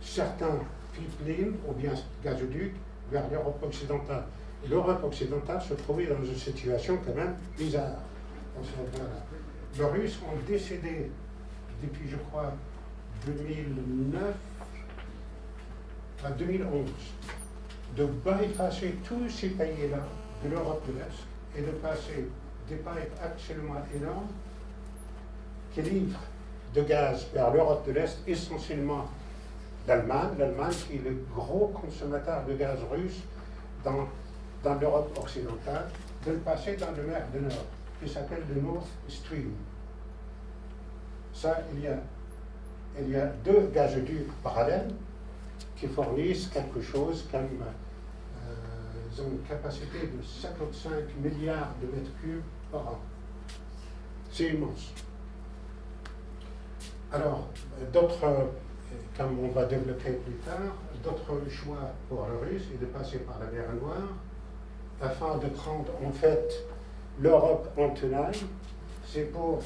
certains pipelines ou bien gazoducs vers l'Europe occidentale. Et l'Europe occidentale se trouvait dans une situation quand même bizarre. Les Russes ont décidé, depuis, je crois, 2009 à 2011, de bypasser tous ces pays-là de l'Europe de l'Est et de passer des pipes absolument énormes qui livrent de gaz vers l'Europe de l'Est, essentiellement l'Allemagne qui est le gros consommateur de gaz russe dans l'Europe occidentale, de le passer dans la mer du Nord, qui s'appelle le Nord Stream. Ça, il y a deux gazoducs parallèles qui fournissent quelque chose comme ils ont une capacité de 55 milliards de mètres cubes par an. C'est immense. Alors, comme on va développer plus tard, d'autres choix pour le Russe est de passer par la mer Noire afin de prendre en fait l'Europe en tenaille. C'est pour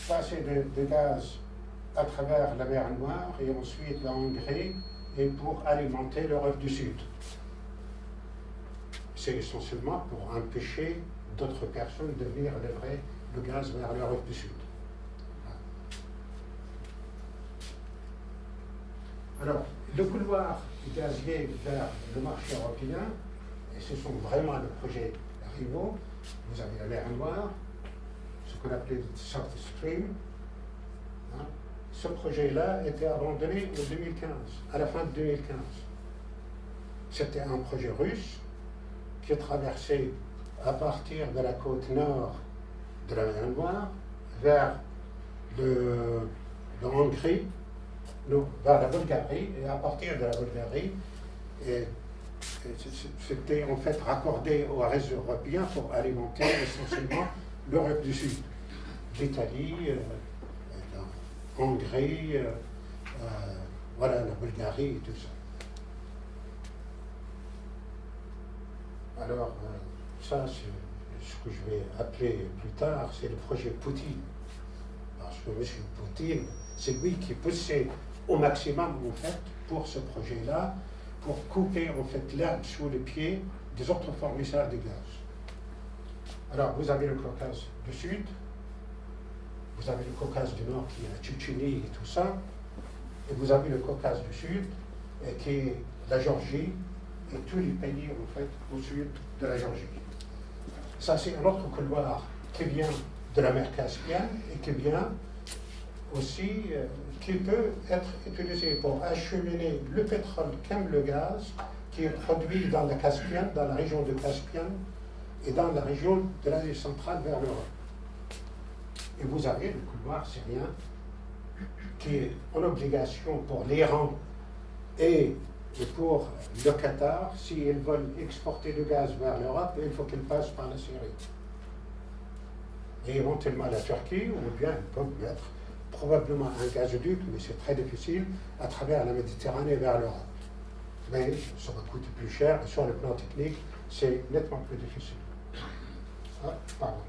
passer de gaz à travers la mer Noire et ensuite la Hongrie et pour alimenter l'Europe du Sud. C'est essentiellement pour empêcher d'autres personnes de venir livrer le gaz vers l'Europe du Sud. Alors, le couloir gazier vers le marché européen, et ce sont vraiment les projets rivaux, vous avez la mer Noire, ce qu'on appelait le South Stream. Ce projet-là a été abandonné en 2015, à la fin de 2015. C'était un projet russe qui traversait à partir de la côte nord de la mer Noire vers la Hongrie, vers la Bulgarie, et à partir de la Bulgarie, c'était en fait raccordé au réseau européen pour alimenter essentiellement l'Europe du Sud, l'Italie, la Hongrie, voilà, la Bulgarie et tout ça. Alors, ça, c'est ce que je vais appeler plus tard, c'est le projet Poutine. Parce que M. Poutine, c'est lui qui poussait au maximum, en fait, pour ce projet-là, pour couper, en fait, l'herbe sous les pieds des autres fournisseurs de gaz. Alors, vous avez le Caucase du Sud, vous avez le Caucase du Nord qui est la Tchétchénie et tout ça, et vous avez le Caucase du Sud qui est la Géorgie et tous les pays, en fait, au sud de la Géorgie. Ça, c'est un autre couloir qui vient de la mer Caspienne et qui vient aussi, qui peut être utilisé pour acheminer le pétrole comme le gaz qui est produit dans la Caspienne, dans la région de Caspienne et dans la région de l'Asie centrale vers l'Europe. Et vous avez le couloir syrien qui est en obligation pour l'Iran et pour le Qatar, s'ils veulent exporter du gaz vers l'Europe, il faut qu'ils passent par la Syrie. Et éventuellement la Turquie, ou bien ils peuvent mettre probablement un gazoduc, mais c'est très difficile, à travers la Méditerranée vers l'Europe. Mais ça va coûter plus cher, et sur le plan technique, c'est nettement plus difficile. Pardon.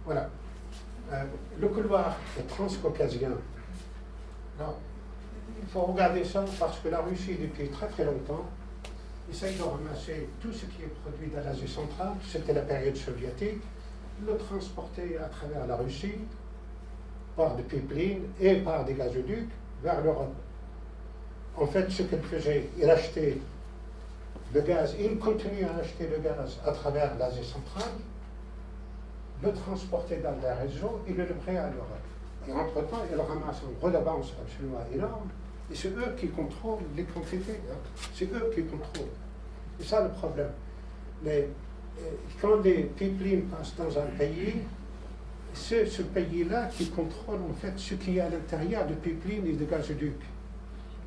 Voilà. Le couloir transcaucasien. Alors, il faut regarder ça parce que la Russie, depuis très très longtemps, essaye de ramasser tout ce qui est produit dans l'Asie centrale, c'était la période soviétique, le transporter à travers la Russie par des pipelines et par des gazoducs vers l'Europe. En fait, ce qu'il faisait, il achetait le gaz, il continue à acheter le gaz à travers l'Asie centrale, le transporter dans les réseaux et le livrer à l'Europe. Et entre-temps, ils ramassent une redevance absolument énorme. Et c'est eux qui contrôlent les quantités. Hein. C'est eux qui contrôlent. C'est ça le problème. Quand les pipelines passent dans un pays, c'est ce pays-là qui contrôle en fait ce qui est à l'intérieur de pipelines et de gazoducs.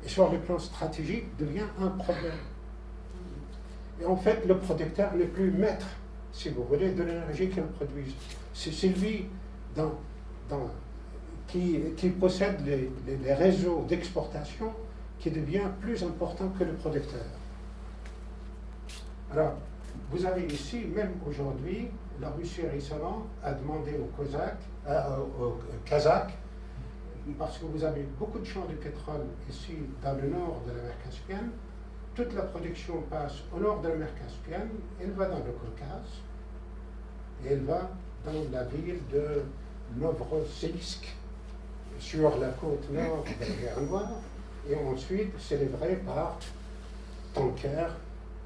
Et sur le plan stratégique, devient un problème. Et en fait, le producteur n'est plus maître, si vous voulez, de l'énergie qu'il produit. C'est lui qui possède les réseaux d'exportation qui devient plus important que le producteur. Alors, vous avez ici, même aujourd'hui, la Russie récemment a demandé aux Kazakhs, parce que vous avez beaucoup de champs de pétrole ici dans le nord de la mer Caspienne, toute la production passe au nord de la mer Caspienne, elle va dans le Caucase, et elle va dans la ville de Novorossiysk, sur la côte nord de la mer Noire, et ensuite c'est livré par tanker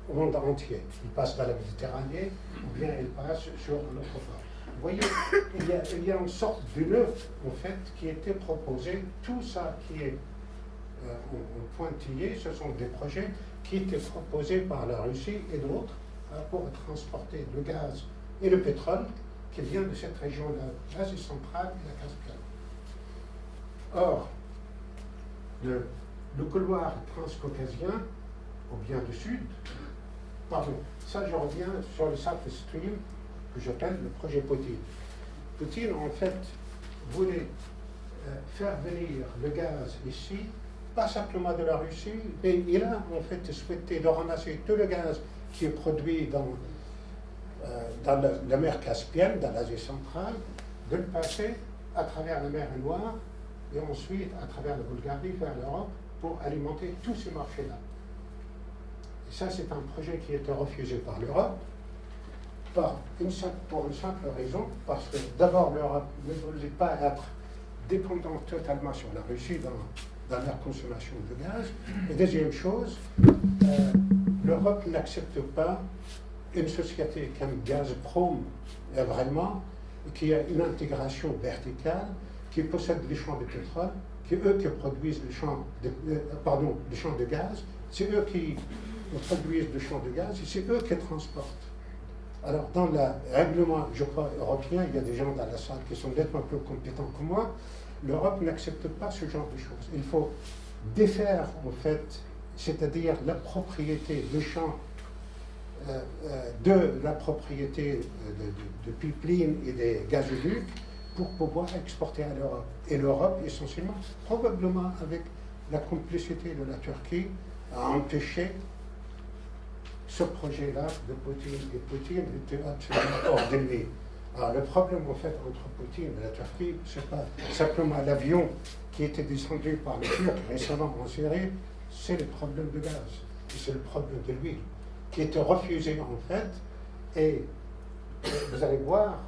au monde entier. Il passe dans la Méditerranée, ou bien il passe sur l'autre bord. Vous voyez, il y a une sorte de neuf, en fait, qui était proposé. Tout ça qui est en pointillé, ce sont des projets qui étaient proposés par la Russie et d'autres pour transporter le gaz et le pétrole qui vient de cette région-là, l'Asie centrale et la Caspienne. Or, le couloir transcaucasien, ou bien du sud, pardon, ça je reviens sur le South Stream que j'appelle le projet Poutine. Poutine, en fait, voulait faire venir le gaz ici, pas simplement de la Russie, mais il a en fait souhaité de ramasser tout le gaz qui est produit dans la mer Caspienne, dans l'Asie centrale, de le passer à travers la mer Noire et ensuite à travers la Bulgarie vers l'Europe pour alimenter tous ces marchés-là. Et ça, c'est un projet qui a été refusé par l'Europe pour une simple raison, parce que d'abord l'Europe ne voulait pas être dépendante totalement sur la Russie dans leur consommation de gaz. Et deuxième chose, l'Europe n'accepte pas une société comme Gazprom, vraiment, qui a une intégration verticale, qui possède les champs de pétrole, eux qui produisent les champs de gaz, c'est eux qui produisent le champ de gaz et c'est eux qui transportent. Alors, dans le règlement, je crois, européen, il y a des gens dans la salle qui sont nettement plus compétents que moi, l'Europe n'accepte pas ce genre de choses. Il faut défaire, en fait, c'est-à-dire la propriété, le champ de la propriété de pipelines et des gazoducs pour pouvoir exporter à l'Europe. Et l'Europe, essentiellement, probablement avec la complicité de la Turquie, a empêché ce projet-là de Poutine. Et Poutine était absolument hors de lui. Alors le problème, en fait, entre Poutine et la Turquie, ce n'est pas simplement l'avion qui était descendu par les Turcs récemment en Syrie, c'est le problème de gaz. Et c'est le problème de l'huile, qui était refusé, en fait. Et vous allez voir,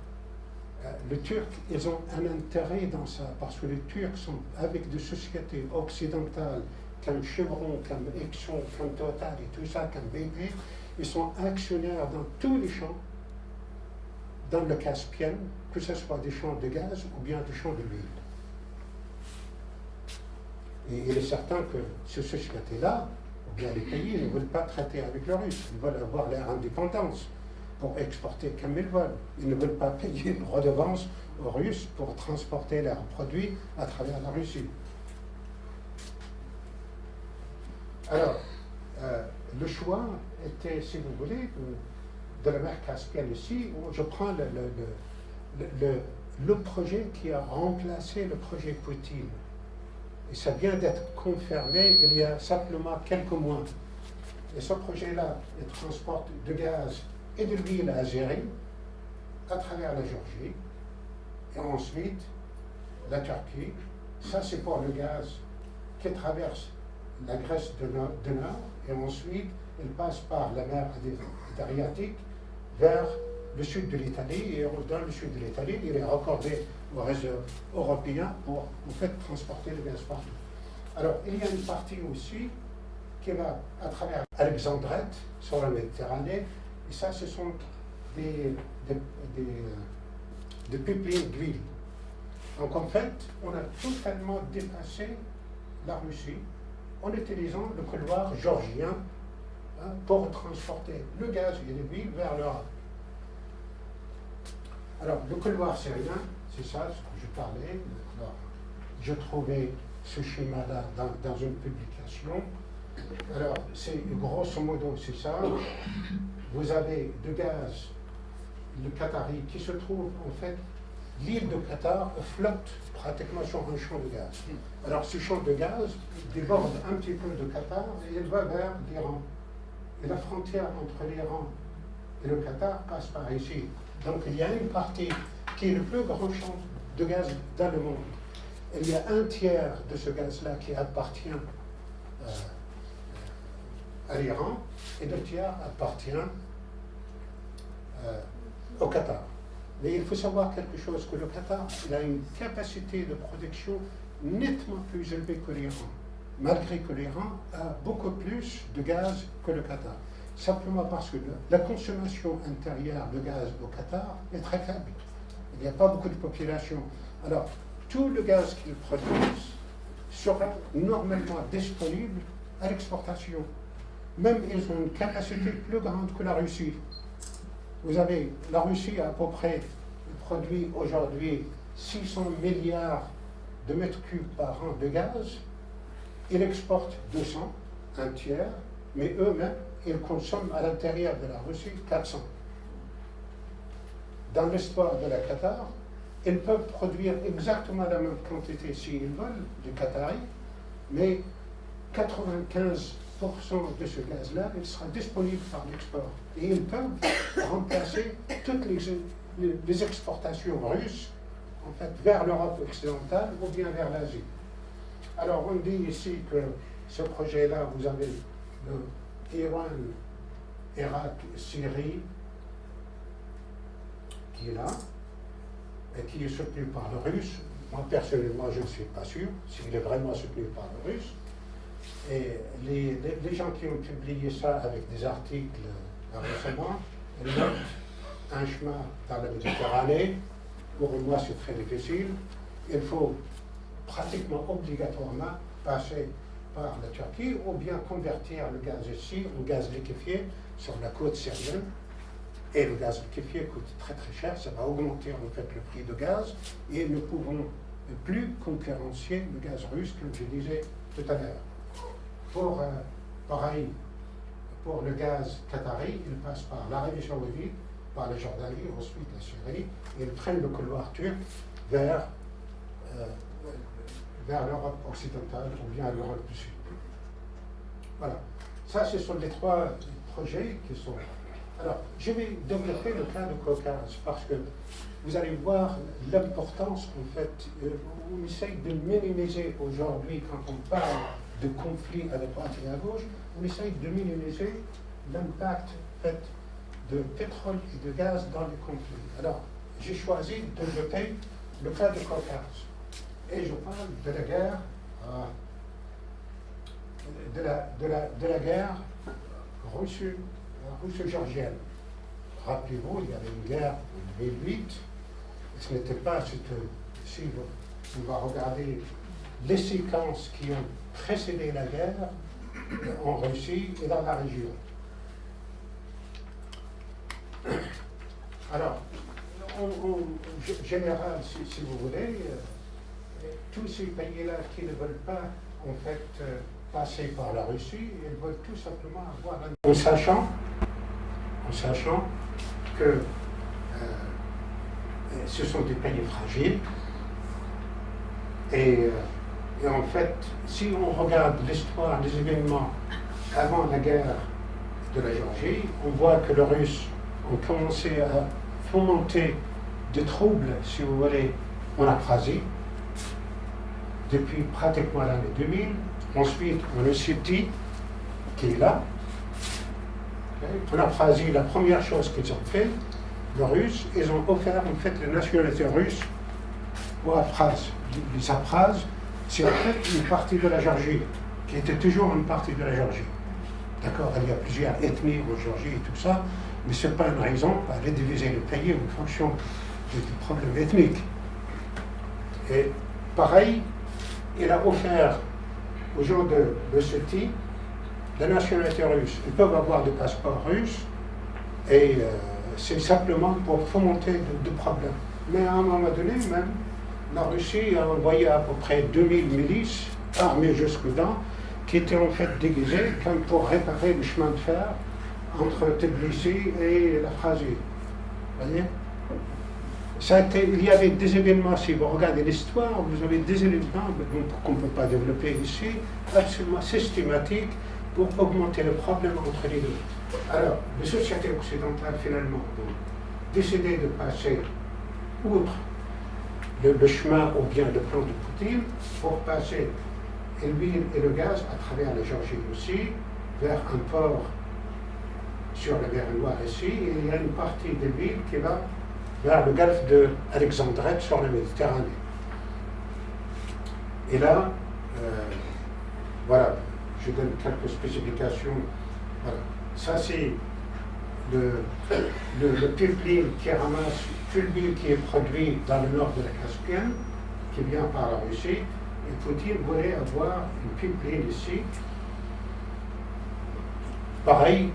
les Turcs, ils ont un intérêt dans ça, parce que les Turcs sont avec des sociétés occidentales, comme Chevron, comme Exxon, comme Total et tout ça, comme BP, ils sont actionnaires dans tous les champs, dans le Caspien, que ce soit des champs de gaz ou bien des champs de l'huile. Et il est certain que ces sociétés-là, ou bien les pays, ne veulent pas traiter avec les Russes, ils veulent avoir leur indépendance pour exporter comme ils veulent. Ils ne veulent pas payer une redevance aux Russes pour transporter leurs produits à travers la Russie. Alors, le choix était, si vous voulez, de la mer Caspienne ici, où je prends le projet qui a remplacé le projet Poutine. Et ça vient d'être confirmé il y a simplement quelques mois. Et ce projet-là, il transporte du gaz et de l'huile azérie à travers la Géorgie et ensuite la Turquie. Ça, c'est pour le gaz qui traverse la Grèce du Nord et ensuite il passe par la mer Adriatique vers le sud de l'Italie et dans le sud de l'Italie, il est raccordé au réseau européen pour en fait transporter le gaz partout. Alors, il y a une partie aussi qui va à travers Alexandrette sur la Méditerranée et ça, ce sont des pipelines d'huile. Donc en fait, on a totalement dépassé la Russie en utilisant le couloir géorgien pour transporter le gaz et l'huile vers l'Europe. Alors, le couloir syrien, c'est ça ce que je parlais. Alors, je trouvais ce schéma-là dans une publication. Alors, c'est grosso modo, c'est ça. Vous avez le gaz, le Qatari, qui se trouve, en fait, l'île de Qatar flotte pratiquement sur un champ de gaz. Alors, ce champ de gaz déborde un petit peu de Qatar et il va vers l'Iran. Et la frontière entre l'Iran et le Qatar passe par ici. Donc, il y a une partie qui est le plus grand champ de gaz dans le monde. Il y a un tiers de ce gaz-là qui appartient à l'Iran et le tiers appartient au Qatar. Mais il faut savoir quelque chose, que le Qatar il a une capacité de production nettement plus élevée que l'Iran, malgré que l'Iran a beaucoup plus de gaz que le Qatar. Simplement parce que la consommation intérieure de gaz au Qatar est très faible. Il n'y a pas beaucoup de population. Alors, tout le gaz qu'ils produisent sera normalement disponible à l'exportation. Même ils ont une capacité plus grande que la Russie. Vous avez, la Russie à peu près produit aujourd'hui 600 milliards de mètres cubes par an de gaz. Ils exportent 200, un tiers, mais eux-mêmes, ils consomment à l'intérieur de la Russie 400. Dans l'histoire de la Qatar, ils peuvent produire exactement la même quantité s'ils veulent, du Qatari, mais 95% de ce gaz-là, il sera disponible par l'export. Et ils peuvent remplacer toutes les exportations russes, en fait, vers l'Europe occidentale ou bien vers l'Asie. Alors, on dit ici que ce projet-là, vous avez Iran, Irak, Syrie, qui est là, et qui est soutenu par le russe. Moi, personnellement, je ne suis pas sûr s'il est vraiment soutenu par le russe. Et les gens qui ont publié ça avec des articles récemment, ils notent un chemin dans la Méditerranée. Pour moi, c'est très difficile. Il faut pratiquement obligatoirement passer par la Turquie ou bien convertir le gaz ici en gaz liquéfié sur la côte syrienne. Et le gaz liquéfié coûte très très cher, ça va augmenter en fait le prix de gaz et nous ne pouvons plus concurrencer le gaz russe, comme je disais tout à l'heure. Pareil, pour le gaz qatari, il passe par l'Arabie Saoudite, par la Jordanie, ensuite la Syrie, et ils prennent le couloir turc vers l'Europe occidentale ou bien l'Europe du Sud. Voilà. Ça, ce sont les trois projets qui sont... Alors, je vais développer le cas de Caucase parce que vous allez voir l'importance, en fait, on essaye de minimiser aujourd'hui, quand on parle de conflits à droite et à gauche, on essaye de minimiser l'impact, en fait, de pétrole et de gaz dans les conflits. Alors, j'ai choisi de développer le cas de Caucase. Et je parle de la guerre, de la guerre russo-géorgienne. Rappelez-vous, il y avait une guerre en 2008. Ce n'était pas si on va regarder les séquences qui ont précédé la guerre en Russie et dans la région. Alors, en général, si vous voulez, tous ces pays-là qui ne veulent pas, en fait, passer par la Russie, ils veulent tout simplement avoir un... En sachant que ce sont des pays fragiles. Et en fait, si on regarde l'histoire des événements avant la guerre de la Géorgie, on voit que les Russes ont commencé à fomenter des troubles, si vous voulez, en Abkhazie, depuis pratiquement l'année 2000. Ensuite, en Ossétie, qui est là. En Abkhazie, la première chose qu'ils ont fait, les Russes, ils ont offert en fait la nationalité russe aux Abkhazes. Les Abkhazes, c'est en fait une partie de la Géorgie, qui était toujours une partie de la Géorgie. D'accord, il y a plusieurs ethnies en Géorgie et tout ça, mais ce n'est pas une raison pour aller diviser le pays en fonction des problèmes ethniques. Et pareil, il a offert aux gens de ce type la nationalité russe. Ils peuvent avoir des passeports russes et c'est simplement pour fomenter de problèmes. Mais à un moment donné, même, la Russie a envoyé à peu près 2000 milices, armées jusqu'aux dents, qui étaient en fait déguisées comme pour réparer le chemin de fer entre Tbilissi et la Phrasie. Vous voyez? Il y avait des événements, si vous regardez l'histoire, vous avez des événements qu'on ne peut pas développer ici, absolument systématiques pour augmenter le problème entre les deux. Alors, les sociétés occidentales, finalement, ont décidé de passer outre le chemin ou bien le plan de Poutine pour passer l'huile et le gaz à travers la Géorgie aussi, vers un port sur la mer Noire ici, et il y a une partie de l'huile qui va vers le golfe d'Alexandrette sur la Méditerranée. Et là, voilà, je donne quelques spécifications. Voilà. Ça, c'est le pipeline qui ramasse tout l'huile qui est produit dans le nord de la Caspienne, qui vient par la Russie. Et Poutine voulait avoir une pipeline ici, pareil,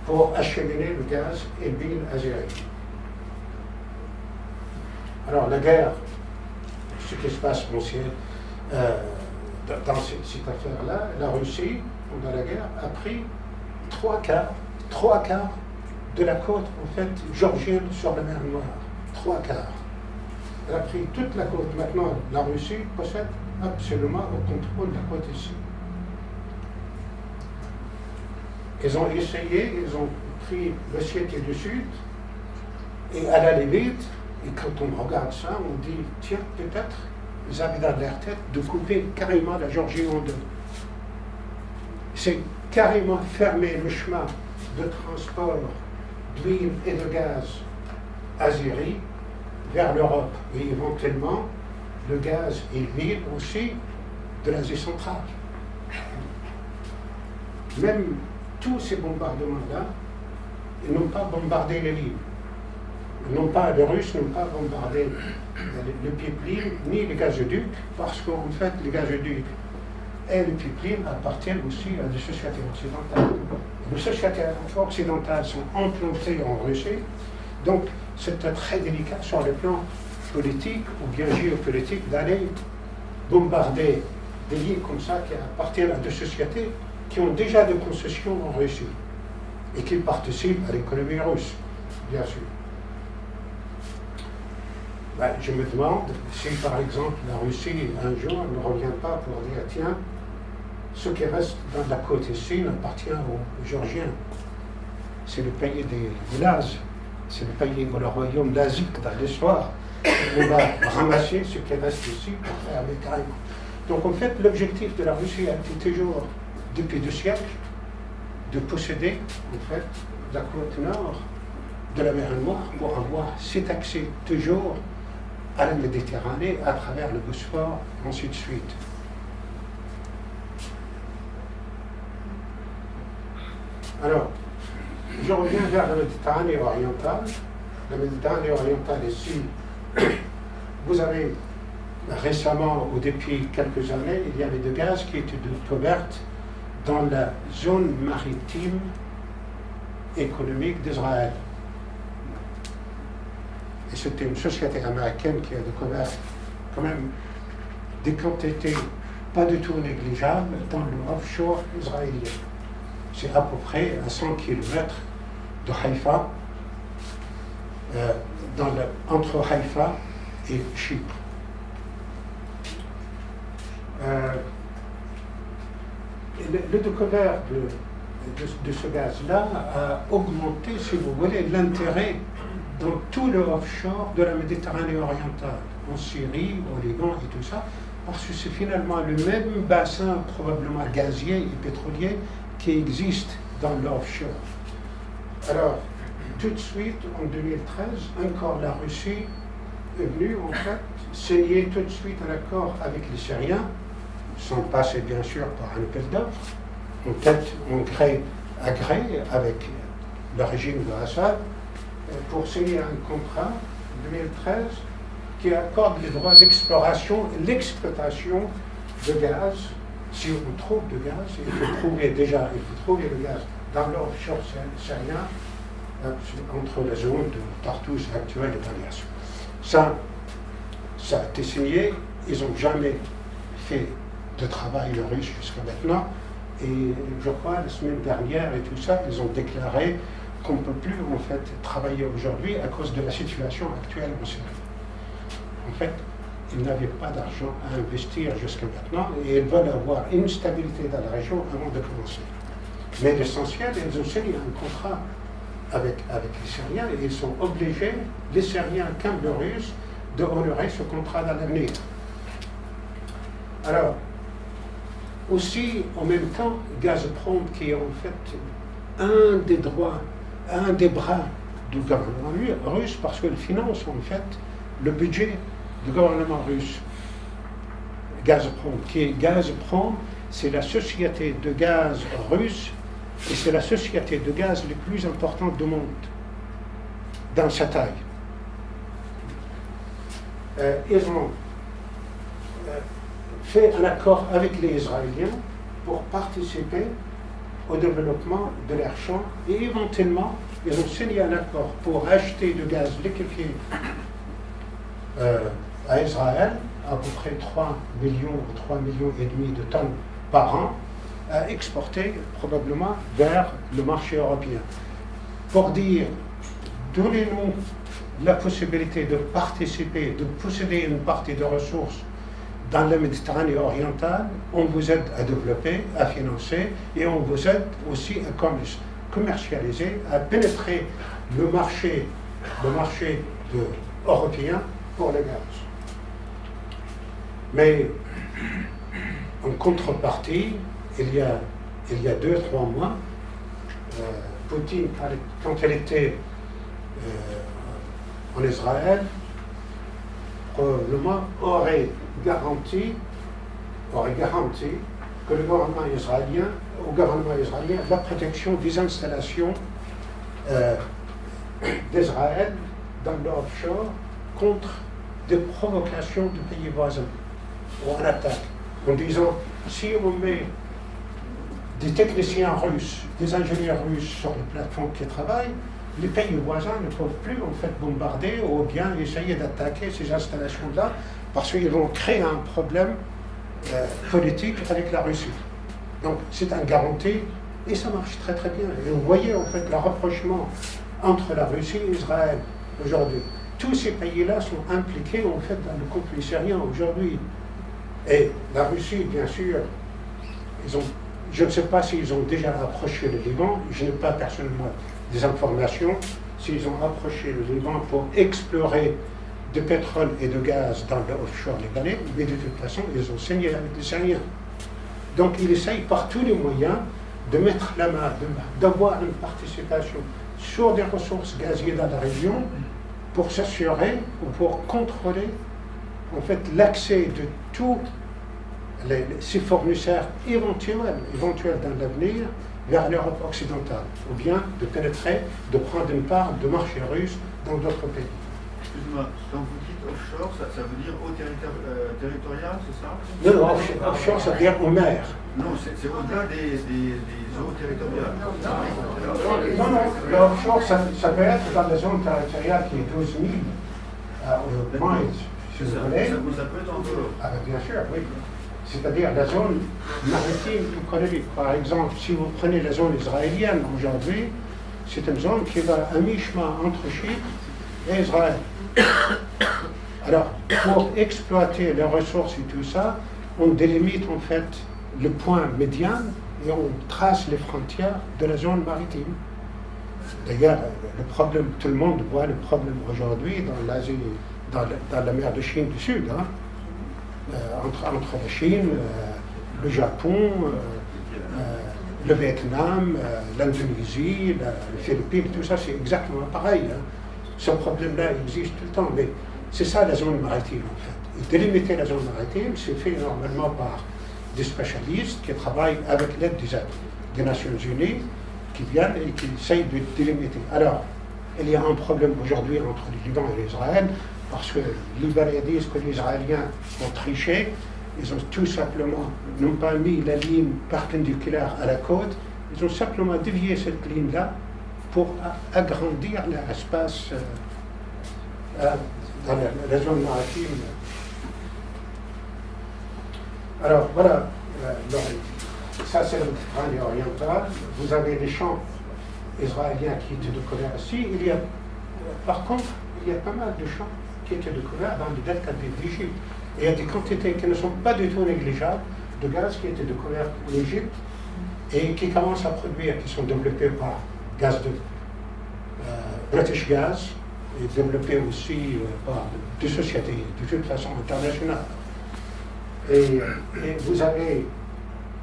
pour acheminer le gaz et l'huile azérie. Alors la guerre, ce qui se passe dans cette affaire-là, la Russie, pendant la guerre, a pris trois quarts de la côte en fait géorgienne sur la mer Noire. 3/4. Elle a pris toute la côte. Maintenant, la Russie possède absolument le contrôle de la côte ici. Ils ont essayé, ils ont pris l'Ossétie du Sud, et à la limite, et quand on regarde ça, on dit, tiens, peut-être, ils avaient dans leur tête de couper carrément la Géorgie en deux. C'est carrément fermer le chemin de transport d'huile et de gaz azéri vers l'Europe, et éventuellement le gaz et l'huile aussi de l'Asie centrale. Même tous ces bombardements-là, ils n'ont pas bombardé les lignes. Les Russes n'ont pas bombardé le pipeline ni les gazoducs, parce qu'en fait, les gazoducs et le pipeline appartiennent aussi à des sociétés occidentales. Les sociétés occidentales sont implantées en Russie, donc c'est très délicat sur le plan politique ou bien géopolitique d'aller bombarder des lignes comme ça qui appartiennent à des sociétés qui ont déjà des concessions en Russie et qui participent à l'économie russe, bien sûr. Je me demande si, par exemple, la Russie, un jour, ne revient pas pour dire, tiens, ce qui reste dans la côte ici appartient aux Géorgiens. C'est le pays des Laz, c'est le pays ou le royaume lazique dans l'histoire. On va ramasser ce qui reste ici pour faire les carrément. Donc, en fait, l'objectif de la Russie a été toujours, depuis 2 siècles, de posséder, en fait, la côte nord de la mer Noire pour avoir cet accès toujours à la Méditerranée à travers le Bosphore, ainsi de suite. Alors, je reviens vers la Méditerranée orientale. La Méditerranée orientale ici, vous avez récemment, ou depuis quelques années, il y avait des gaz qui étaient découvertes dans la zone maritime économique d'Israël. Et c'était une société américaine qui a découvert quand même des quantités pas du tout négligeables dans le offshore israélien. C'est à peu près à 100 km de Haïfa, entre Haïfa et Chypre. Le découvert de ce gaz-là a augmenté, si vous voulez, l'intérêt dans tout le offshore de la Méditerranée orientale, en Syrie, au Liban et tout ça, parce que c'est finalement le même bassin, probablement gazier et pétrolier, qui existe dans l'offshore. Alors, tout de suite, en 2013, encore la Russie est venue, en fait, signer tout de suite un accord avec les Syriens, sans passer bien sûr par un appel d'offres, en gré à gré avec le régime de Assad, pour signer un contrat en 2013 qui accorde les droits d'exploration et l'exploitation de gaz. Si on trouve de gaz, il faut trouver le gaz dans l'offshore syrien, entre la zone de Tartous actuelle et Damas. Ça a été signé, ils n'ont jamais fait de travail russe jusqu'à maintenant, et je crois la semaine dernière et tout ça, ils ont déclaré qu'on ne peut plus en fait travailler aujourd'hui à cause de la situation actuelle en Syrie. En fait, ils n'avaient pas d'argent à investir jusqu'à maintenant et ils veulent avoir une stabilité dans la région avant de commencer. Mais l'essentiel, ils ont signé un contrat avec les Syriens et ils sont obligés, les Syriens comme les Russes, de honorer ce contrat dans l'avenir. Alors, aussi, en même temps, Gazprom, qui est en fait un des bras du gouvernement russe, parce qu'il finance en fait le budget du gouvernement russe. Gazprom, c'est la société de gaz russe et c'est la société de gaz la plus importante du monde dans sa taille. Ils ont fait un accord avec les Israéliens pour participer au développement de leur champ et éventuellement ils ont signé un accord pour acheter du gaz liquéfié à Israël, à peu près 3 millions et demi de tonnes par an, à exporter probablement vers le marché européen. Pour dire, donnez-nous la possibilité de participer, de posséder une partie de ressources dans la Méditerranée orientale, on vous aide à développer, à financer, et on vous aide aussi à commercialiser, à pénétrer le marché européen pour le gaz. Mais en contrepartie, il y a 2-3 mois, Poutine, quand il était en Israël, probablement aurait garanti que au gouvernement israélien la protection des installations d'Israël dans l'offshore contre des provocations de pays voisins ou en attaque, en disant si on met des techniciens russes, des ingénieurs russes sur les plateformes qui travaillent, les pays voisins ne peuvent plus en fait bombarder ou bien essayer d'attaquer ces installations-là parce qu'ils vont créer un problème politique avec la Russie. Donc c'est une garantie et ça marche très très bien. Et vous voyez en fait le rapprochement entre la Russie et Israël aujourd'hui. Tous ces pays-là sont impliqués en fait dans le conflit syrien aujourd'hui. Et la Russie, bien sûr, je ne sais pas s'ils ont déjà approché le Liban, je n'ai pas personnellement des informations, s'ils ont approché le Liban pour explorer de pétrole et de gaz dans le offshore libanais, mais de toute façon, ils ont signé avec les Syriens. Donc, ils essayent par tous les moyens de mettre la main, d'avoir une participation sur des ressources gazières dans la région pour s'assurer ou pour contrôler en fait l'accès de tous ces fournisseurs éventuels dans l'avenir vers l'Europe occidentale, ou bien de pénétrer, de prendre une part de marché russe dans d'autres pays. Excuse-moi, quand vous dites offshore, ça veut dire eau territoriale, c'est ça? Non, offshore, ça veut dire en mer. Non, c'est au-delà des eaux territoriales. Non, l'offshore, ça peut être dans la zone territoriale qui est 12 000 miles, si vous voulez. Ça peut être en dehors. Ah, bien sûr, oui. C'est-à-dire la zone maritime économique. Par exemple, si vous prenez la zone israélienne aujourd'hui, c'est une zone qui va à mi-chemin entre Chypre et Israël. Alors, pour exploiter les ressources et tout ça, on délimite en fait le point médian et on trace les frontières de la zone maritime. D'ailleurs, le problème, tout le monde voit le problème aujourd'hui dans l'Asie, dans la mer de Chine du Sud, hein. Entre la Chine, le Japon, le Vietnam, l'Indonésie, les Philippines, tout ça, c'est exactement pareil. Hein. Ce problème-là existe tout le temps, mais c'est ça la zone maritime en fait. Et délimiter la zone maritime, c'est fait normalement par des spécialistes qui travaillent avec l'aide des Nations Unies, qui viennent et qui essayent de délimiter. Alors, il y a un problème aujourd'hui entre le Liban et l'Israël parce que les Libériens disent que les Israéliens ont triché. Ils ont tout simplement, n'ont pas mis la ligne perpendiculaire à la côte, ils ont simplement dévié cette ligne-là pour agrandir l'espace dans la zone maritime. Alors voilà, ça c'est le Méditerranée orientale. Vous avez les champs israéliens qui étaient découverts ici. Par contre, il y a pas mal de champs qui étaient découverts dans le delta d'Égypte. Et il y a des quantités qui ne sont pas du tout négligeables de gaz qui étaient découverts en Égypte et qui commencent à produire, qui sont développés par gaz de British Gas et développés aussi par des sociétés de toute façon internationale. Et vous avez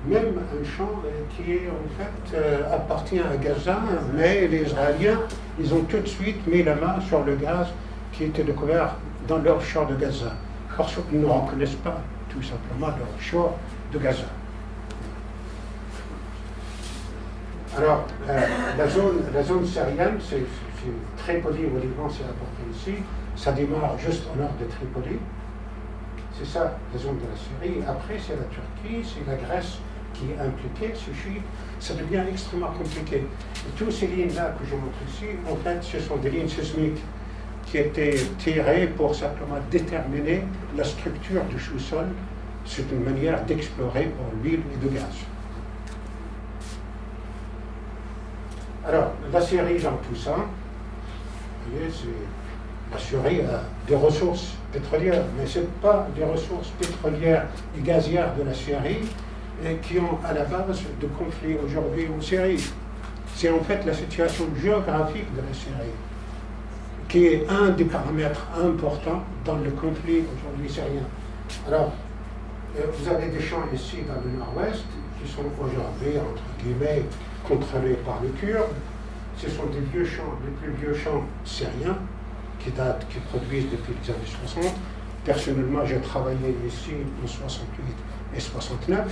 même un champ qui en fait appartient à Gaza, mais les Israéliens, ils ont tout de suite mis la main sur le gaz qui était découvert dans l'offshore de Gaza, parce qu'ils ne reconnaissent pas tout simplement l'offshore de Gaza. Alors, la zone syrienne, c'est Tripoli au Liban, c'est apporté ici, ça démarre juste au nord de Tripoli. C'est ça, la zone de la Syrie. Après, c'est la Turquie, c'est la Grèce qui est impliquée, ce Chypre. Ça devient extrêmement compliqué. Et toutes ces lignes-là que je montre ici, en fait, ce sont des lignes sismiques qui étaient tirées pour simplement déterminer la structure du sous-sol. C'est une manière d'explorer pour l'huile et le gaz. Alors, la Syrie dans tout ça, vous voyez, la Syrie a des ressources pétrolières, mais ce n'est pas des ressources pétrolières et gazières de la Syrie qui ont à la base de conflits aujourd'hui en Syrie. C'est en fait la situation géographique de la Syrie qui est un des paramètres importants dans le conflit aujourd'hui syrien. Alors, vous avez des champs ici dans le nord-ouest qui sont aujourd'hui, entre guillemets, contrôlés par les Kurdes. Ce sont des vieux champs, les plus vieux champs syriens qui produisent depuis les années 60. Personnellement, j'ai travaillé ici en 68 et 69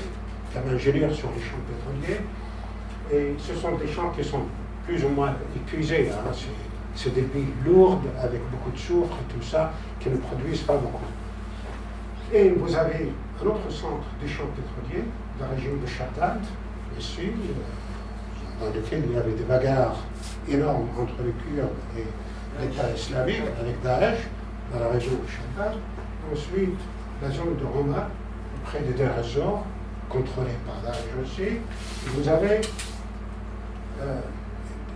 comme ingénieur sur les champs pétroliers. Et ce sont des champs qui sont plus ou moins épuisés. Hein. C'est des billes lourdes avec beaucoup de soufre et tout ça qui ne produisent pas beaucoup. Et vous avez un autre centre des champs pétroliers, la région de Shaddad, ici, dans lequel il y avait des bagarres énormes entre les Kurdes et l'État islamique avec Daesh, dans la région de Shaddad. Ensuite, la zone de Roma, près de Deir ez-Zor, contrôlée par Daesh aussi. Et vous avez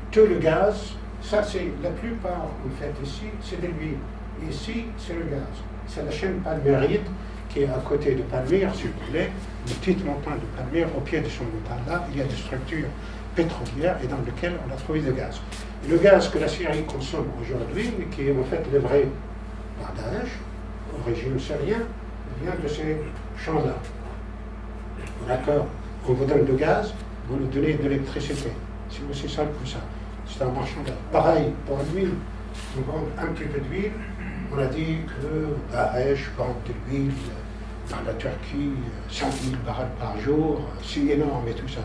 tout le gaz. Ça, c'est la plupart, en fait, ici, c'est de l'huile. Ici, c'est le gaz. C'est la chaîne palmyride qui est à côté de Palmyre, s'il vous plaît, une petite montagne de Palmyre. Au pied de ce montagne-là, il y a des structures pétrolières et dans lesquelles on a trouvé du gaz. Et le gaz que la Syrie consomme aujourd'hui, qui est en fait livré par Daesh au régime syrien, vient de ces champs-là. D'accord? On vous donne du gaz, vous nous donnez de l'électricité. C'est aussi simple que ça. C'est un marchandage. Pareil pour l'huile. On vend un petit peu d'huile. On a dit que Daesh vend de l'huile dans la Turquie, 5000 barils par jour. C'est énorme et tout ça.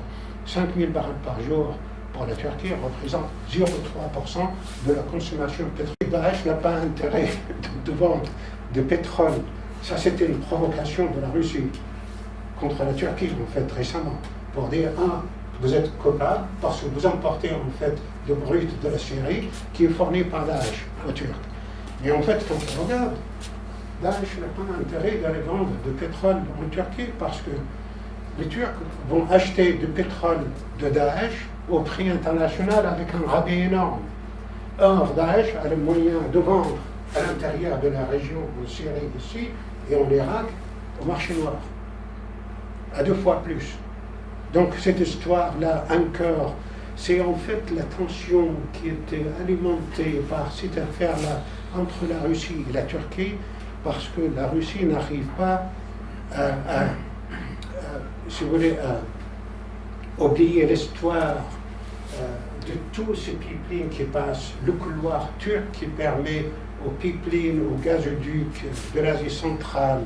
5000 barils par jour pour la Turquie représente 0,3% de la consommation pétrolière. Daesh n'a pas intérêt de vendre de pétrole. Ça, c'était une provocation de la Russie contre la Turquie, en fait, récemment, pour dire, vous êtes coupable parce que vous emportez, en fait, le brut de la Syrie qui est fourni par Daesh aux Turcs. Et en fait, quand on regarde, Daesh n'a pas intérêt d'aller vendre de pétrole en Turquie parce que les Turcs vont acheter du pétrole de Daesh au prix international avec un rabais énorme. Or, Daesh a le moyen de vendre à l'intérieur de la région en Syrie ici et en Irak au marché noir, à 2 fois plus. Donc cette histoire-là, encore, c'est en fait la tension qui était alimentée par cette affaire-là entre la Russie et la Turquie, parce que la Russie n'arrive pas si vous voulez, à oublier l'histoire de tous ces pipelines qui passent, le couloir turc qui permet aux pipelines, aux gazoducs de l'Asie centrale,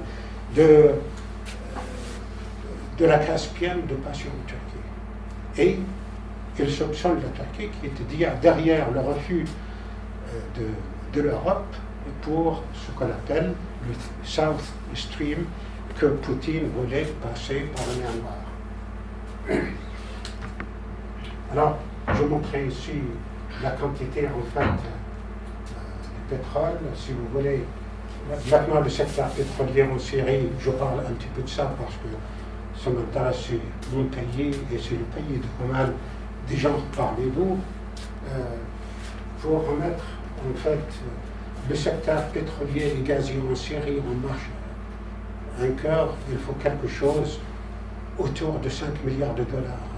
de la Caspienne de passer en Turquie. Et ils soupçonnent la Turquie qui était derrière le refus de l'Europe pour ce qu'on appelle le South Stream que Poutine voulait passer par le Myanmar. Alors, je montrais ici la quantité en fait de pétrole, si vous voulez. Maintenant, le secteur pétrolier en Syrie, je parle un petit peu de ça parce que ça m'intéresse, c'est mon pays et c'est le pays de pas mal des gens parmi vous. Pour remettre en fait le secteur pétrolier et gazier en Syrie en marche un cœur, il faut quelque chose autour de 5 milliards de dollars.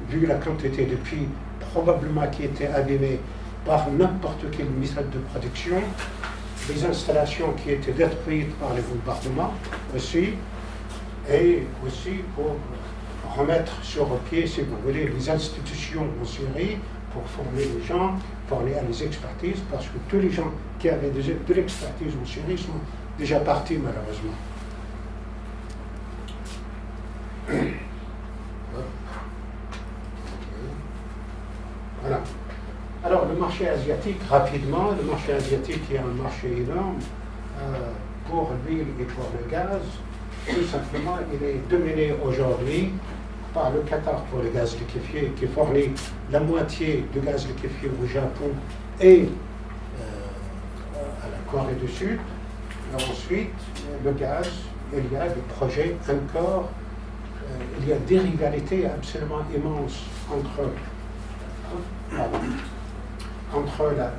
Vu la quantité de puits probablement qui étaient abîmés par n'importe quelle méthode de production, les installations qui étaient détruites par les bombardements aussi, et aussi pour remettre sur pied, si vous voulez, les institutions en Syrie pour former les gens, former à les expertises, parce que tous les gens qui avaient de l'expertise en Syrie sont déjà partis malheureusement. Voilà. Alors, le marché asiatique, rapidement, le marché asiatique est un marché énorme pour l'huile et pour le gaz. Tout simplement, il est dominé aujourd'hui par le Qatar pour le gaz liquéfié, qui fournit la moitié du gaz liquéfié au Japon et à la Corée du Sud. Et ensuite, le gaz, il y a des projets encore, il y a des rivalités absolument immenses entre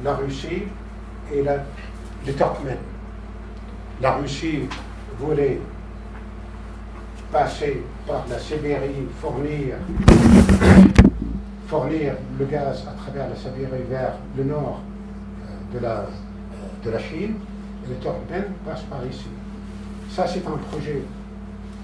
la Russie et les Turkmènes. La Russie voulait passer par la Sibérie, fournir le gaz à travers la Sibérie vers le nord de la Chine, et les Turkmènes passent par ici. Ça, c'est un projet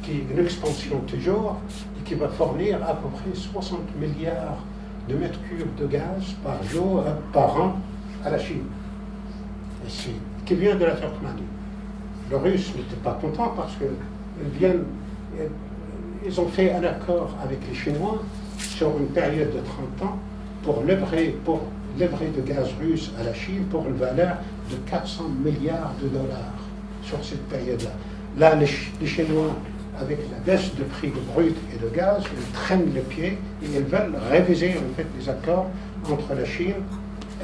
qui est une expansion toujours et qui va fournir à peu près 60 milliards de mètres cubes de gaz par jour, par an à la Chine, ici, qui vient de la Turkménie. Le Russe n'était pas content parce qu'ils ont fait un accord avec les Chinois sur une période de 30 ans pour livrer de gaz russe à la Chine pour une valeur de 400 milliards de dollars sur cette période-là. Là, les Chinois, avec la baisse de prix de brut et de gaz, ils traînent les pieds et ils veulent réviser en fait les accords entre la Chine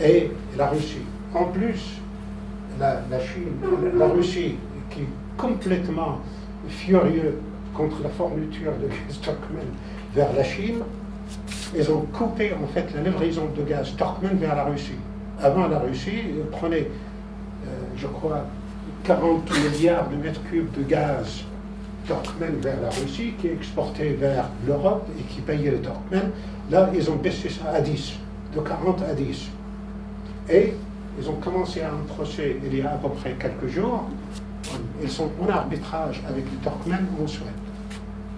et la Russie. En plus, la Russie, qui est complètement furieux contre la fourniture de gaz turkmène vers la Chine, ils ont coupé en fait la livraison de gaz turkmène vers la Russie. Avant, la Russie prenait, je crois, 40 milliards de mètres cubes de gaz turkmène vers la Russie, qui exportait vers l'Europe et qui payait les Turkmènes. Là, ils ont baissé ça à 10, de 40 à 10. Et ils ont commencé un procès il y a à peu près quelques jours. Ils sont en arbitrage avec les Turkmènes en Suède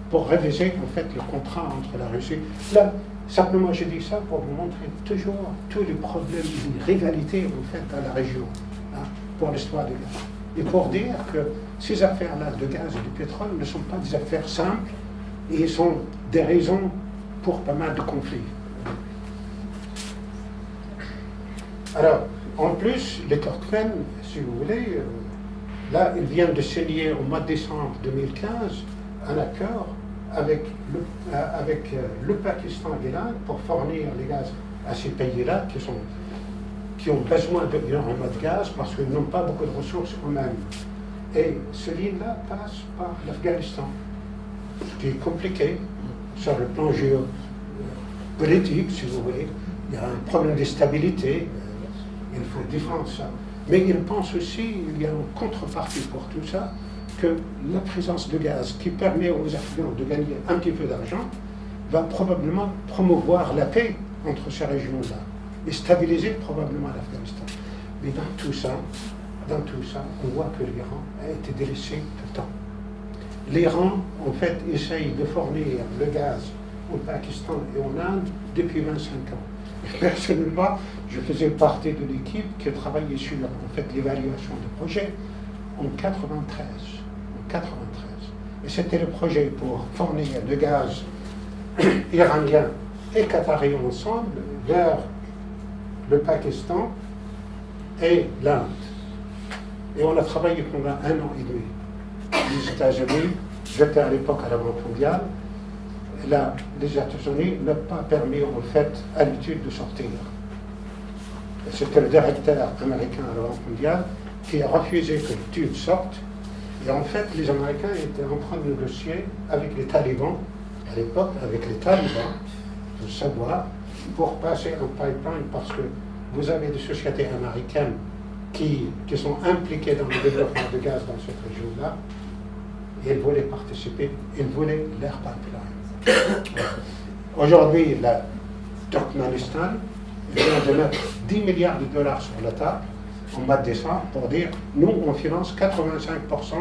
pour réviser en fait le contrat entre la Russie. Là, simplement, j'ai dit ça pour vous montrer toujours tous les problèmes, les rivalités en fait dans la région, hein, pour l'histoire du gaz. Et pour dire que ces affaires-là de gaz et de pétrole ne sont pas des affaires simples et sont des raisons pour pas mal de conflits. Alors, en plus, les Turkmènes, si vous voulez, là, ils viennent de signer au mois de décembre 2015 un accord avec le Pakistan et l'Inde pour fournir les gaz à ces pays-là qui ont besoin d'énormément de gaz parce qu'ils n'ont pas beaucoup de ressources eux-mêmes. Et ce ligne-là passe par l'Afghanistan, ce qui est compliqué sur le plan géopolitique, si vous voulez. Il y a un problème de stabilité, il faut défendre ça. Mais il pense aussi, il y a une contrepartie pour tout ça, que la présence de gaz qui permet aux Afghans de gagner un petit peu d'argent va probablement promouvoir la paix entre ces régions-là et stabiliser probablement l'Afghanistan. Mais dans tout ça, on voit que l'Iran a été délaissé tout le temps. L'Iran, en fait, essaye de fournir le gaz au Pakistan et en Inde depuis 25 ans. Et personnellement, je faisais partie de l'équipe qui travaillait sur en fait, l'évaluation du projet en 93. Et c'était le projet pour fournir le gaz iranien et qatarien ensemble vers le Pakistan et l'Inde. Et on a travaillé pendant 1 an et demi. Les États-Unis, j'étais à l'époque à la Banque mondiale, là, les États-Unis n'ont pas permis en fait à l'étude de sortir. C'était le directeur américain à la Banque mondiale qui a refusé que l'étude sorte. Et en fait, les Américains étaient en train de négocier avec les talibans, à l'époque, avec les talibans, de savoir, pour passer un pipeline, parce que vous avez des sociétés américaines qui sont impliquées dans le développement de gaz dans cette région-là, et elles voulaient participer, elles voulaient leur pipeline. Aujourd'hui, la Turkménistan vient de mettre 10 milliards de dollars sur la table en mois de décembre pour dire nous, on finance 85%